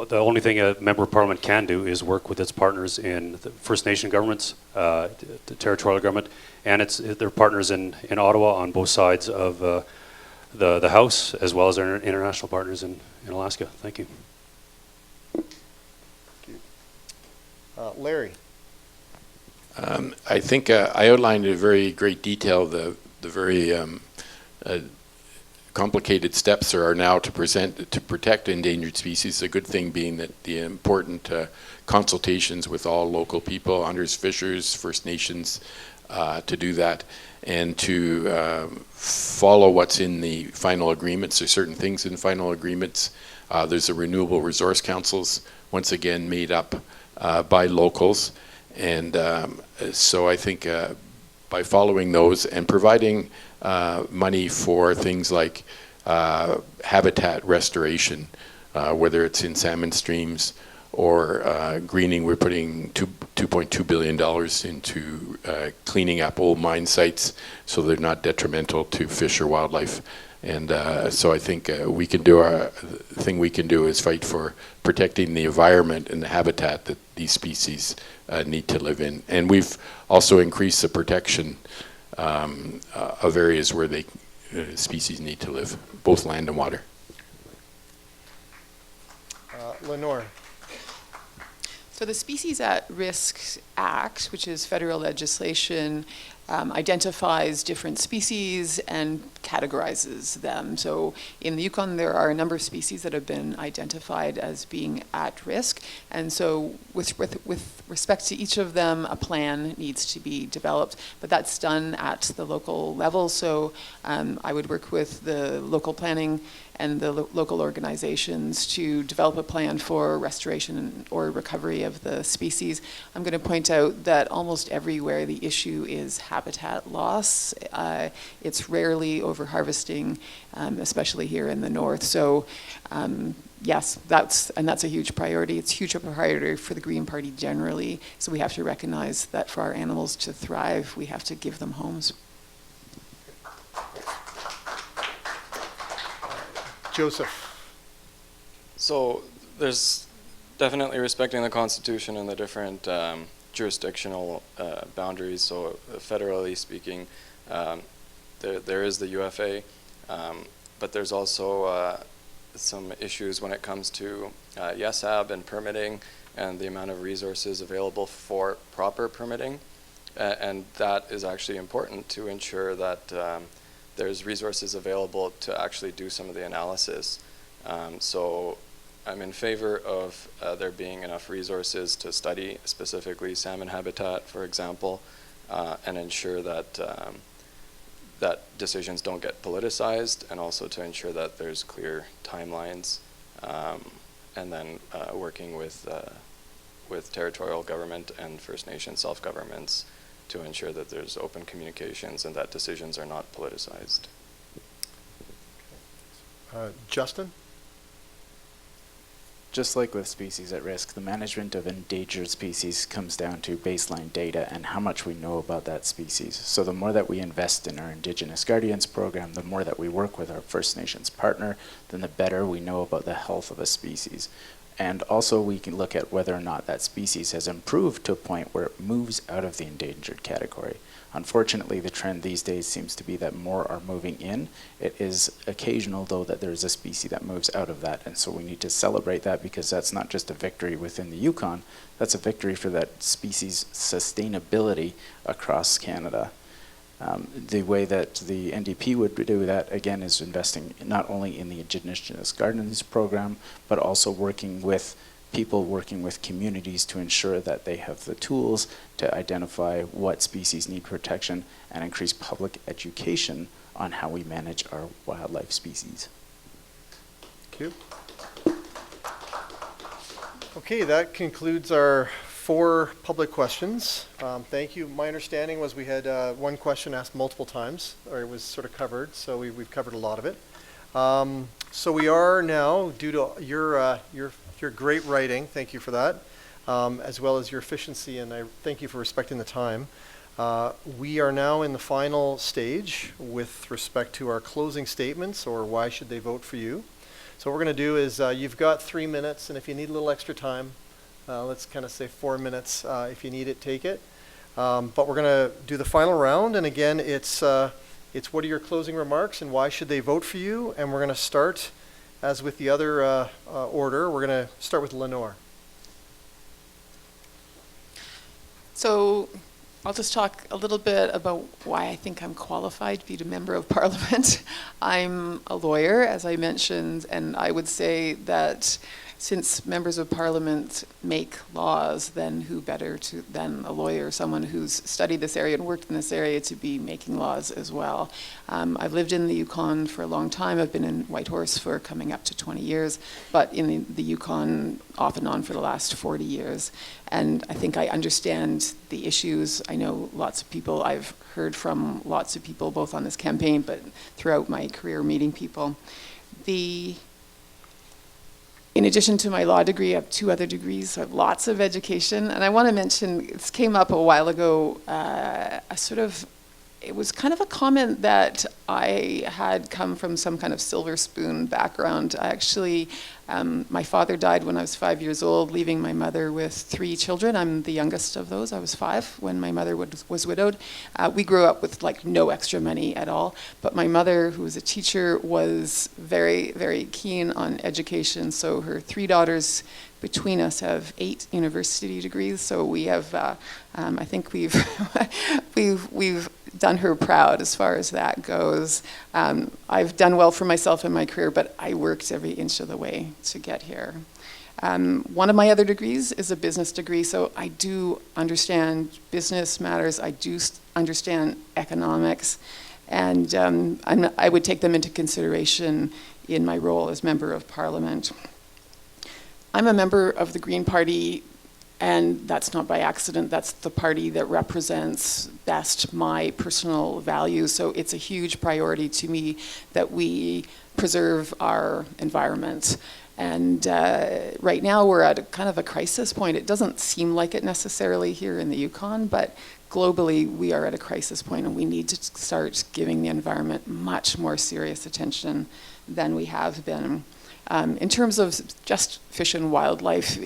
the only thing a member of parliament can do is work with its partners in the First Nation governments, the territorial government, and their partners in Ottawa on both sides of the House, as well as our international partners in Alaska. Thank you.
Larry.
I think I outlined in very great detail the very complicated steps there are now to protect endangered species. The good thing being that the important consultations with all local people, hunters, fishers, First Nations, to do that, and to follow what's in the final agreements. There's certain things in final agreements. There's the Renewable Resource Councils, once again made up by locals, and so I think by following those and providing money for things like habitat restoration, whether it's in salmon streams or greening. We're putting $2.2 billion into cleaning up old mine sites so they're not detrimental to fish or wildlife. And so I think we can do the thing we can do is fight for protecting the environment and the habitat that these species need to live in. And we've also increased the protection of areas where species need to live, both land and water.
Lenore.
So the Species at Risk Act, which is federal legislation, identifies different species and categorizes them. So in the Yukon, there are a number of species that have been identified as being at risk. And so with respect to each of them, a plan needs to be developed, but that's done at the local level. So I would work with the local planning and the local organizations to develop a plan for restoration or recovery of the species. I'm going to point out that almost everywhere the issue is habitat loss. It's rarely over-harvesting, especially here in the north. So yes, that's a huge priority. It's a huge priority for the Green Party generally. So we have to recognize that for our animals to thrive, we have to give them homes.
Joseph.
So there's definitely respecting the Constitution and the different jurisdictional boundaries. So federally speaking, there is the UFA, but there's also some issues when it comes to YESAB and permitting and the amount of resources available for proper permitting. And that is actually important to ensure that there's resources available to actually do some of the analysis. So I'm in favor of there being enough resources to study specifically salmon habitat, for example, and ensure that that decisions don't get politicized, and also to ensure that there's clear timelines, and then working with territorial government and First Nation self-governments to ensure that there's open communications and that decisions are not politicized.
Justin?
Just like with species at risk, the management of endangered species comes down to baseline data and how much we know about that species. So the more that we invest in our Indigenous Guardians program, the more that we work with our First Nations partner, then the better we know about the health of a species. And also we can look at whether or not that species has improved to a point where it moves out of the endangered category. Unfortunately, the trend these days seems to be that more are moving in. It is occasional, though, that there is a species that moves out of that, and so we need to celebrate that, because that's not just a victory within the Yukon, that's a victory for that species sustainability across Canada. The way that the NDP would do that, again, is investing not only in the Indigenous Gardens program, but also working with people, working with communities to ensure that they have the tools to identify what species need protection and increase public education on how we manage our wildlife species.
Thank you. Okay, that concludes our 4 public questions. Thank you. My understanding was we had one question asked multiple times, or it was sort of covered, so we've covered a lot of it. So we are now, due to your great writing, thank you for that, as well as your efficiency, and I thank you for respecting the time. We are now in the final stage with respect to our closing statements, or why should they vote for you. So what we're going to do is you've got 3 minutes, and if you need a little extra time, let's kind of say 4 minutes. If you need it, take it. But we're going to do the final round, and again, it's what are your closing remarks and why should they vote for you? And we're going to start, as with the other order, we're going to start with Lenore.
So I'll just talk a little bit about why I think I'm qualified to be a member of Parliament. I'm a lawyer, as I mentioned, and I would say that since members of Parliament make laws, then who better than a lawyer, someone who's studied this area and worked in this area, to be making laws as well. I've lived in the Yukon for a long time. I've been in Whitehorse for coming up to 20 years, but in the Yukon off and on for the last 40 years. And I think I understand the issues. I know lots of people. I've heard from lots of people, both on this campaign, but throughout my career meeting people. In addition to my law degree, I have 2 other degrees, so I have lots of education. And I want to mention, this came up a while ago, it was kind of a comment that I had come from some kind of silver spoon background. I actually, my father died when I was 5 years old, leaving my mother with 3 children. I'm the youngest of those. I was 5 when my mother was widowed. We grew up with like no extra money at all. But my mother, who was a teacher, was very, very keen on education. So her 3 daughters between us have 8 university degrees. So we have, I think we've done her proud as far as that goes. I've done well for myself in my career, but I worked every inch of the way to get here. One of my other degrees is a business degree, so I do understand business matters. I do understand economics, and I would take them into consideration in my role as member of Parliament. I'm a member of the Green Party, and that's not by accident. That's the party that represents best my personal values. So it's a huge priority to me that we preserve our environment. And right now we're at kind of a crisis point. It doesn't seem like it necessarily here in the Yukon, but globally we are at a crisis point, and we need to start giving the environment much more serious attention than we have been. In terms of just fish and wildlife,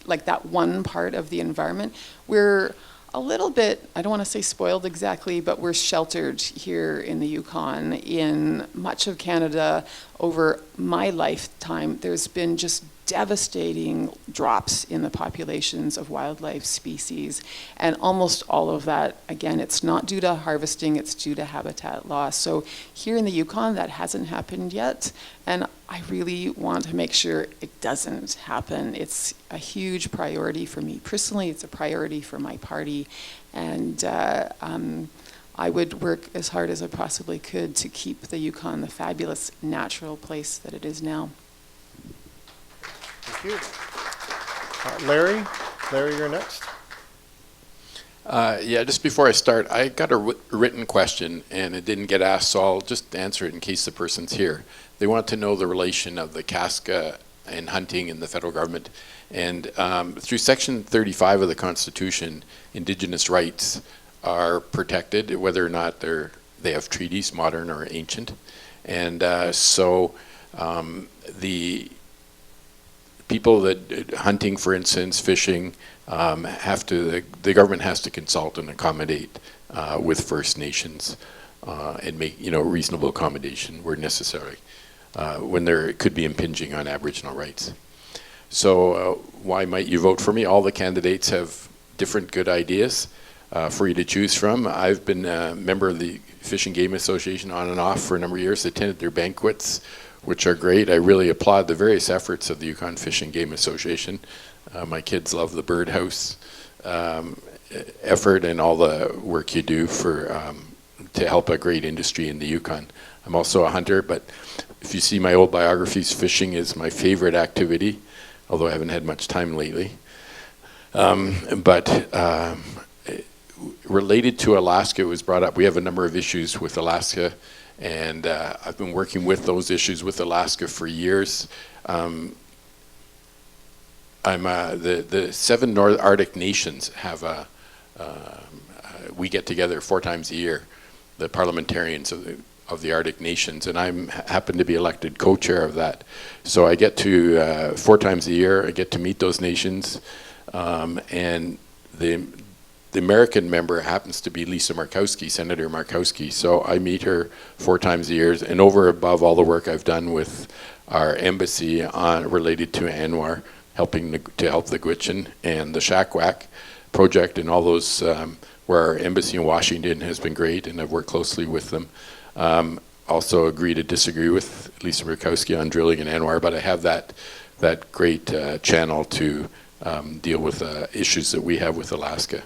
like that one part of the environment, we're a little bit, I don't want to say spoiled exactly, but we're sheltered here in the Yukon. In much of Canada, over my lifetime, there's been just devastating drops in the populations of wildlife species. And almost all of that, again, it's not due to harvesting, it's due to habitat loss. So here in the Yukon, that hasn't happened yet. And I really want to make sure it doesn't happen. It's a huge priority for me personally. It's a priority for my party. And I would work as hard as I possibly could to keep the Yukon the fabulous natural place that it is now.
Thank you. Larry, you're next.
Yeah, just before I start, I got a written question and it didn't get asked, so I'll just answer it in case the person's here. They want to know the relation of the Casca and hunting in the federal government. And through Section 35 of the Constitution, Indigenous rights are protected, whether or not they have treaties, modern or ancient. And so the people that hunting, for instance, fishing, the government has to consult and accommodate with First Nations and make reasonable accommodation where necessary when there could be impinging on Aboriginal rights. So why might you vote for me? All the candidates have different good ideas for you to choose from. I've been a member of the Fish and Game Association on and off for a number of years, attended their banquets, which are great. I really applaud the various efforts of the Yukon Fish and Game Association. My kids love the birdhouse effort and all the work you do to help a great industry in the Yukon. I'm also a hunter, but if you see my old biographies, fishing is my favorite activity, although I haven't had much time lately. But related to Alaska, it was brought up. We have a number of issues with Alaska, and I've been working with those issues with Alaska for years. The 7 North Arctic nations have we get together 4 times a year, the parliamentarians of the Arctic nations, and I happen to be elected co-chair of that. So I get to 4 times a year. I get to meet those nations, and the American member happens to be Lisa Murkowski, Senator Murkowski. So I meet her 4 times a year, and over above all the work I've done with our embassy related to ANWR, helping to help the Gwich'in and the Shakwack project, and all those where our embassy in Washington has been great, and I've worked closely with them. Also agree to disagree with Lisa Murkowski on drilling in ANWR, but I have that great channel to deal with issues that we have with Alaska.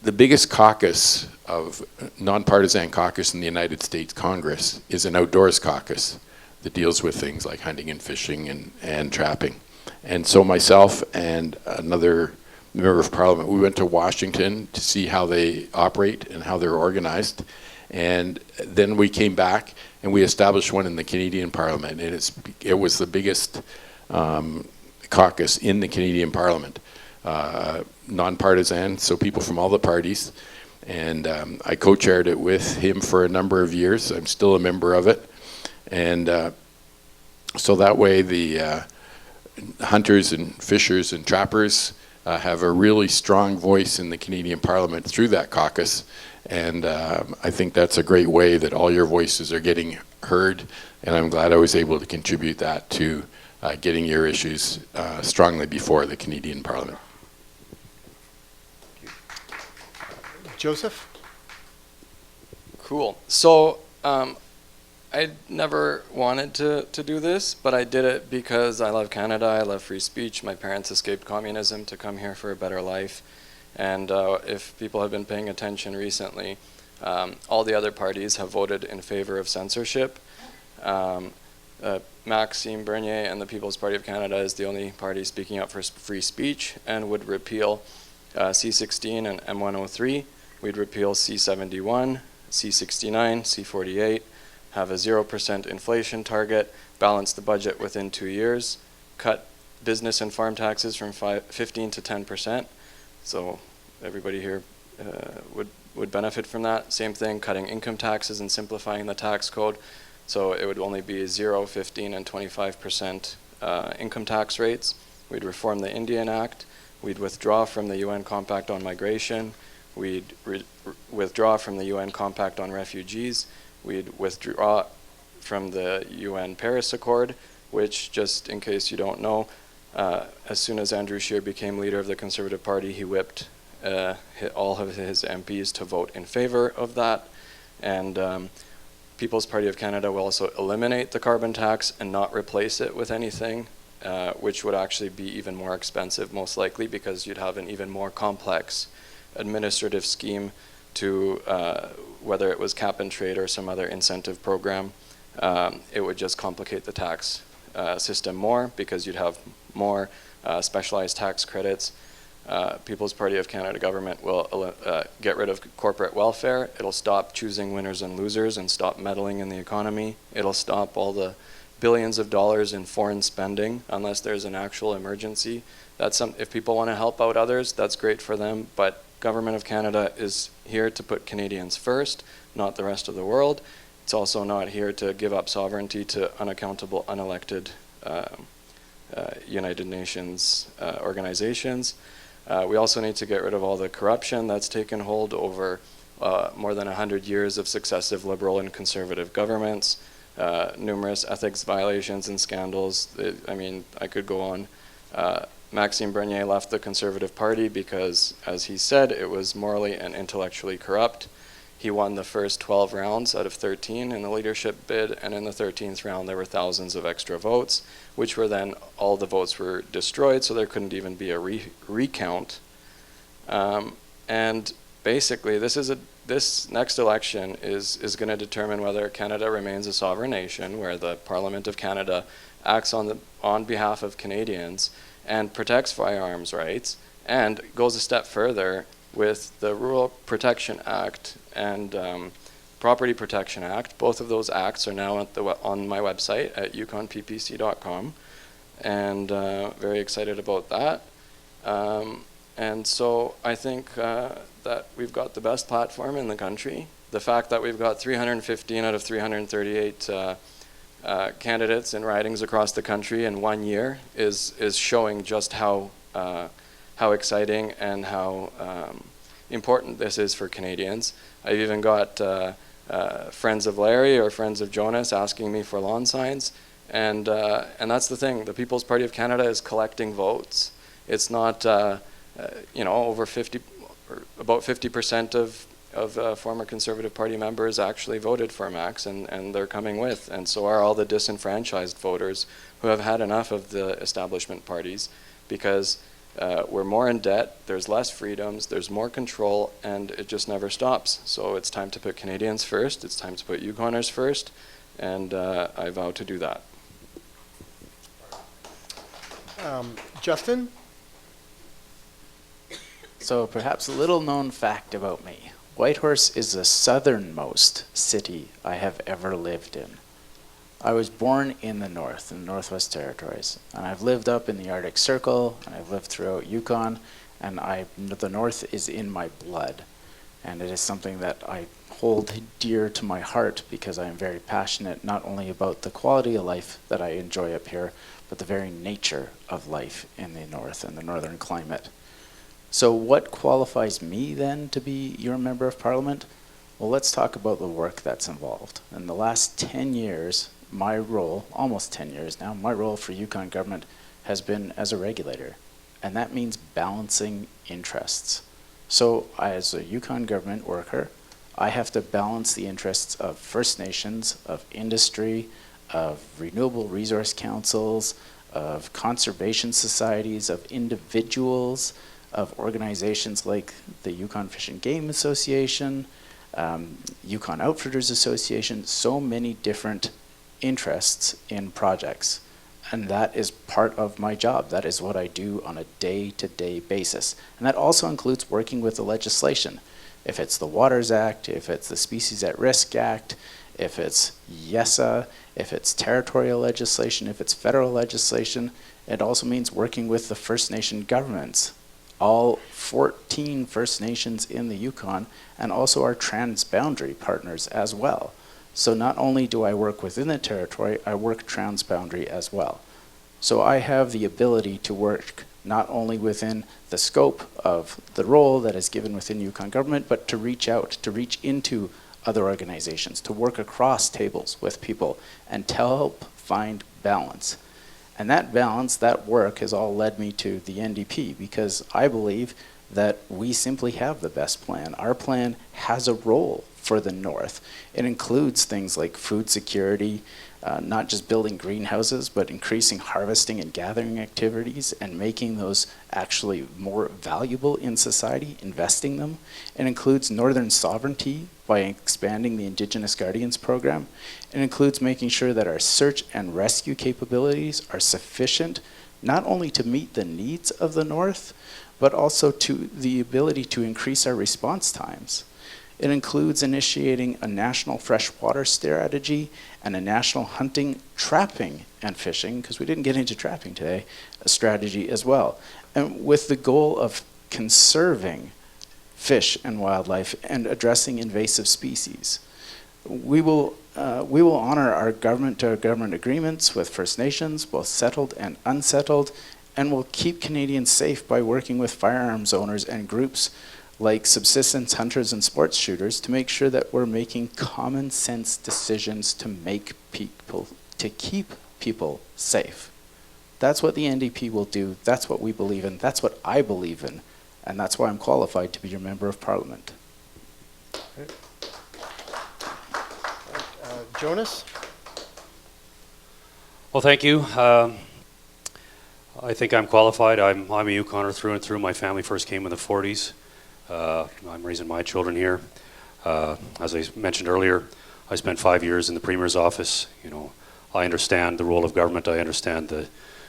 The biggest caucus of nonpartisan caucus in the United States Congress is an outdoors caucus that deals with things like hunting and fishing and trapping. And so myself and another member of Parliament, we went to Washington to see how they operate and how they're organized. And then we came back and we established one in the Canadian Parliament, and it was the biggest caucus in the Canadian Parliament. Nonpartisan, so people from all the parties. And I co-chaired it with him for a number of years. I'm still a member of it. And so that way the hunters and fishers and trappers have a really strong voice in the Canadian Parliament through that caucus. And I think that's a great way that all your voices are getting heard. And I'm glad I was able to contribute that to getting your issues strongly before the Canadian Parliament.
Joseph?
Cool. So I never wanted to do this, but I did it because I love Canada, I love free speech. My parents escaped communism to come here for a better life. And if people have been paying attention recently, all the other parties have voted in favor of censorship. Maxime Bernier and the People's Party of Canada is the only party speaking up for free speech and would repeal C-16 and M-103. We'd repeal C-71, C-69, C-48, have a 0% inflation target, balance the budget within 2 years, cut business and farm taxes from 15 to 10%. So everybody here would benefit from that. Same thing, cutting income taxes and simplifying the tax code. So it would only be 0, 15, and 25% income tax rates. We'd reform the Indian Act. We'd withdraw from the UN Compact on Migration. We'd withdraw from the UN Compact on Refugees. We'd withdraw from the UN Paris Accord, which, just in case you don't know, as soon as Andrew Scheer became leader of the Conservative Party, he whipped all of his MPs to vote in favor of that. And People's Party of Canada will also eliminate the carbon tax and not replace it with anything, which would actually be even more expensive, most likely, because you'd have an even more complex administrative scheme to whether it was cap and trade or some other incentive program. It would just complicate the tax system more because you'd have more specialized tax credits. People's Party of Canada government will get rid of corporate welfare. It'll stop choosing winners and losers and stop meddling in the economy. It'll stop all the billions of dollars in foreign spending unless there's an actual emergency. If people want to help out others, that's great for them, but Government of Canada is here to put Canadians first, not the rest of the world. It's also not here to give up sovereignty to unaccountable, unelected United Nations organizations. We also need to get rid of all the corruption that's taken hold over more than 100 years of successive liberal and conservative governments, numerous ethics violations and scandals. I mean, I could go on. Maxime Bernier left the Conservative Party because, as he said, it was morally and intellectually corrupt. He won the first 12 rounds out of 13 in the leadership bid, and in the 13th round there were thousands of extra votes, which were then, all the votes were destroyed, so there couldn't even be a recount. And basically, this next election is going to determine whether Canada remains a sovereign nation, where the Parliament of Canada acts on behalf of Canadians and protects firearms rights and goes a step further with the Rural Protection Act and Property Protection Act. Both of those acts are now on my website at yukonppc.com, and very excited about that. And so I think that we've got the best platform in the country. The fact that we've got 315 out of 338 candidates in ridings across the country in 1 year is showing just how exciting and how important this is for Canadians. I've even got friends of Larry or friends of Jonas asking me for lawn signs, and that's the thing. The People's Party of Canada is collecting votes. It's not over 50, or about 50% of former Conservative Party members actually voted for Max, and they're coming with, and so are all the disenfranchised voters who have had enough of the establishment parties, because we're more in debt, there's less freedoms, there's more control, and it just never stops. So it's time to put Canadians first, it's time to put Yukoners first, and I vow to do that.
Justin?
So perhaps a little known fact about me. Whitehorse is the southernmost city I have ever lived in. I was born in the north, in the Northwest Territories, and I've lived up in the Arctic Circle, and I've lived throughout Yukon, and the north is in my blood. And it is something that I hold dear to my heart, because I am very passionate not only about the quality of life that I enjoy up here, but the very nature of life in the north and the northern climate. So what qualifies me then to be your member of parliament? Well, let's talk about the work that's involved. In the last 10 years, my role, almost 10 years now, my role for Yukon government has been as a regulator, and that means balancing interests. So as a Yukon government worker, I have to balance the interests of First Nations, of industry, of renewable resource councils, of conservation societies, of individuals, of organizations like the Yukon Fish and Game Association, Yukon Outfitters Association, so many different interests in projects. And that is part of my job. That is what I do on a day-to-day basis. And that also includes working with the legislation. If it's the Waters Act, if it's the Species at Risk Act, if it's YESA, if it's territorial legislation, if it's federal legislation, it also means working with the First Nation governments, all 14 First Nations in the Yukon, and also our transboundary partners as well. So not only do I work within the territory, I work transboundary as well. So I have the ability to work not only within the scope of the role that is given within Yukon government, but to reach out, to reach into other organizations, to work across tables with people and to help find balance. And that balance, that work has all led me to the NDP, because I believe that we simply have the best plan. Our plan has a role for the North. It includes things like food security, not just building greenhouses, but increasing harvesting and gathering activities and making those actually more valuable in society, investing them. It includes northern sovereignty by expanding the Indigenous Guardians program. It includes making sure that our search and rescue capabilities are sufficient, not only to meet the needs of the North, but also to the ability to increase our response times. It includes initiating a national freshwater strategy and a national hunting, trapping, and fishing, because we didn't get into trapping today, a strategy as well. And with the goal of conserving fish and wildlife and addressing invasive species. We will honor our government-to-government agreements with First Nations, both settled and unsettled, and we'll keep Canadians safe by working with firearms owners and groups like subsistence hunters and sports shooters to make sure that we're making common sense decisions to keep people safe. That's what the NDP will do. That's what we believe in. That's what I believe in. And that's why I'm qualified to be your member of parliament.
Jonas?
Well, thank you. I think I'm qualified. I'm a Yukoner through and through. My family first came in the 40s. I'm raising my children here. As I mentioned earlier, I spent 5 years in the Premier's office. You know, I understand the role of government. I understand the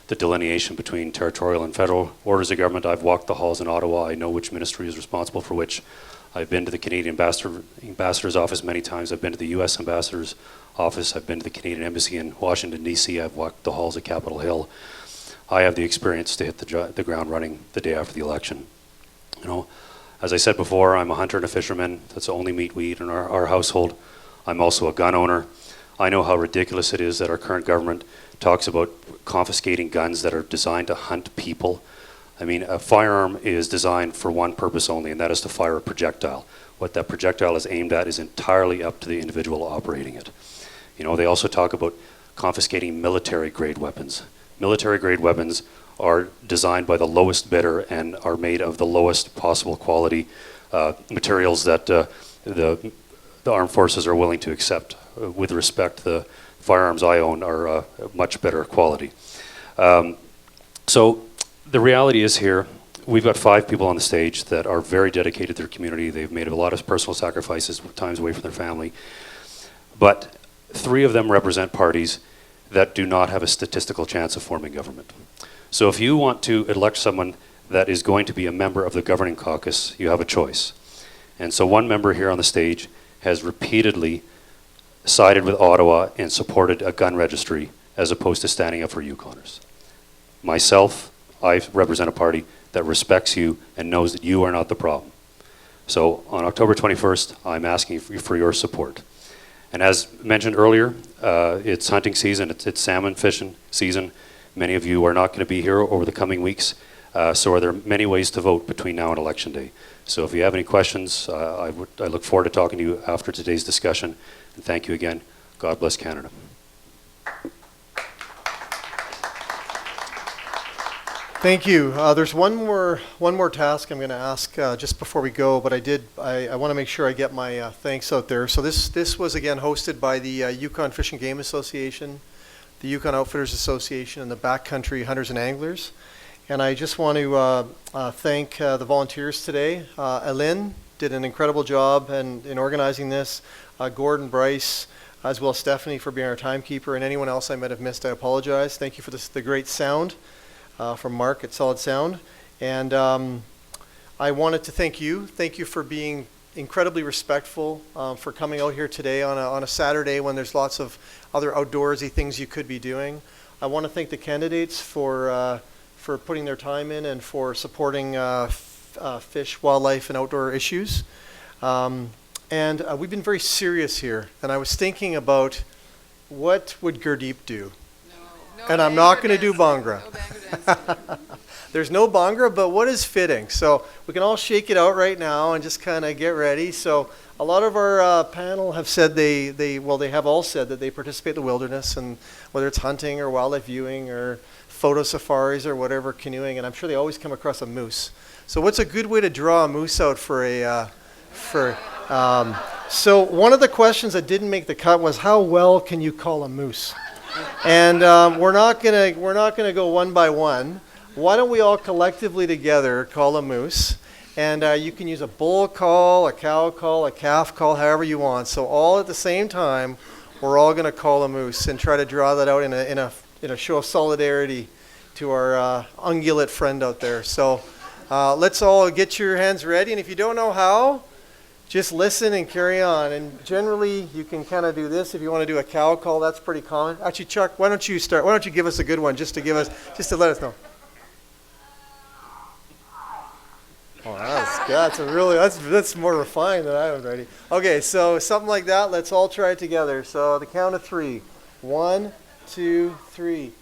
the delineation between territorial and federal orders of government. I've walked the halls in Ottawa. I know which ministry is responsible for which. I've been to the Canadian ambassador's office many times. I've been to the U.S. ambassador's office. I've been to the Canadian embassy in Washington, D.C. I've walked the halls at Capitol Hill. I have the experience to hit the ground running the day after the election. You know, as I said before, I'm a hunter and a fisherman. That's the only meat we eat in our household. I'm also a gun owner. I know how ridiculous it is that our current government talks about confiscating guns that are designed to hunt people. I mean, a firearm is designed for one purpose only, and that is to fire a projectile. What that projectile is aimed at is entirely up to the individual operating it. You know, they also talk about confiscating military-grade weapons. Military-grade weapons are designed by the lowest bidder and are made of the lowest possible quality materials that the armed forces are willing to accept. With respect, the firearms I own are much better quality. So the reality is here, we've got 5 people on the stage that are very dedicated to their community. They've made a lot of personal sacrifices, times away from their family. But 3 of them represent parties that do not have a statistical chance of forming government. So if you want to elect someone that is going to be a member of the governing caucus, you have a choice. And so one member here on the stage has repeatedly sided with Ottawa and supported a gun registry as opposed to standing up for Yukoners. Myself, I represent a party that respects you and knows that you are not the problem. So on October 21st, I'm asking for your support. And as mentioned earlier, it's hunting season, it's salmon fishing season. Many of you are not going to be here over the coming weeks, so there are many ways to vote between now and Election Day. So if you have any questions, I look forward to talking to you after today's discussion. And thank you again. God bless Canada.
Thank you. There's one more task I'm going to ask just before we go, but I want to make sure I get my thanks out there. So this was again hosted by the Yukon Fish and Game Association, the Yukon Outfitters Association, and the Backcountry Hunters and Anglers. And I just want to thank the volunteers today. Alin did an incredible job in organizing this. Gordon, Bryce, as well as Stephanie for being our timekeeper, and anyone else I might have missed, I apologize. Thank you for the great sound from Mark at Solid Sound. And I wanted to thank you. Thank you for being incredibly respectful, for coming out here today on a Saturday when there's lots of other outdoorsy things you could be doing. I want to thank the candidates for putting their time in and for supporting fish, wildlife, and outdoor issues. And we've been very serious here. And I was thinking about what would Gurdeep do? No and I'm not going to do Bhangra. No There's no Bhangra, but what is fitting? So we can all shake it out right now and just kind of get ready. So a lot of our panel have said they have all said that they participate in the wilderness, and whether it's hunting or wildlife viewing or photo safaris or whatever, canoeing, and I'm sure they always come across a moose. So what's a good way to draw a moose out for a so one of the questions that didn't make the cut was, how well can you call a moose? And we're not gonna go one by one. Why don't we all collectively together call a moose? And you can use a bull call, a cow call, a calf call, however you want. So all at the same time, we're all gonna call a moose and try to draw that out in a show of solidarity to our ungulate friend out there. So let's all get your hands ready. And if you don't know how, just listen and carry on. And generally, you can kind of do this. If you want to do a cow call, that's pretty common. Actually, Chuck, why don't you start? Why don't you give us a good one just to let us know? Oh, that's more refined than I was ready. Okay, so something like that. Let's all try it together. So the count of 3. 1, 2, 3.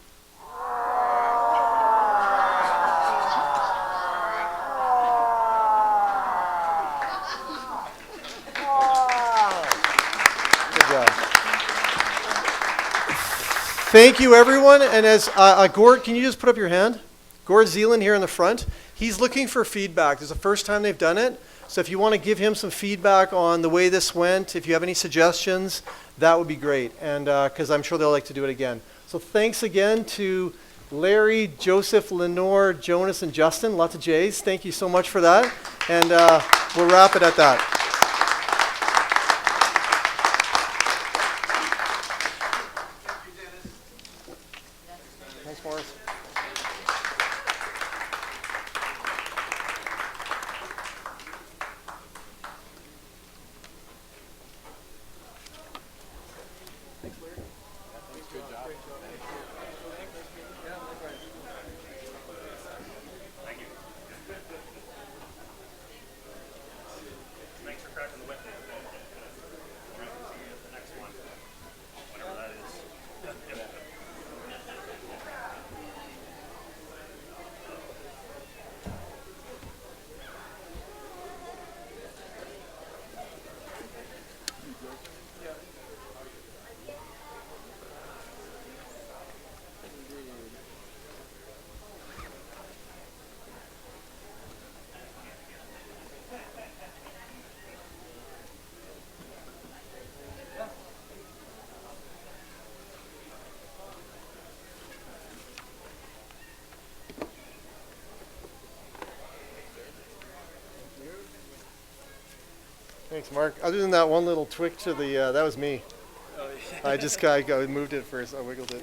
Thank you, everyone. And as Gord, can you just put up your hand? Gord Zeeland here in the front. He's looking for feedback. This is the first time they've done it. So if you want to give him some feedback on the way this went, if you have any suggestions, that would be great. And because I'm sure they'll like to do it again. So thanks again to Larry, Joseph, Lenore, Jonas, and Justin. Lots of J's. Thank you so much for that. And we'll wrap it at that. Thanks, Morris. Thanks, Mark. Other than that one little tweak to the, that was me. I just moved it first. I wiggled it.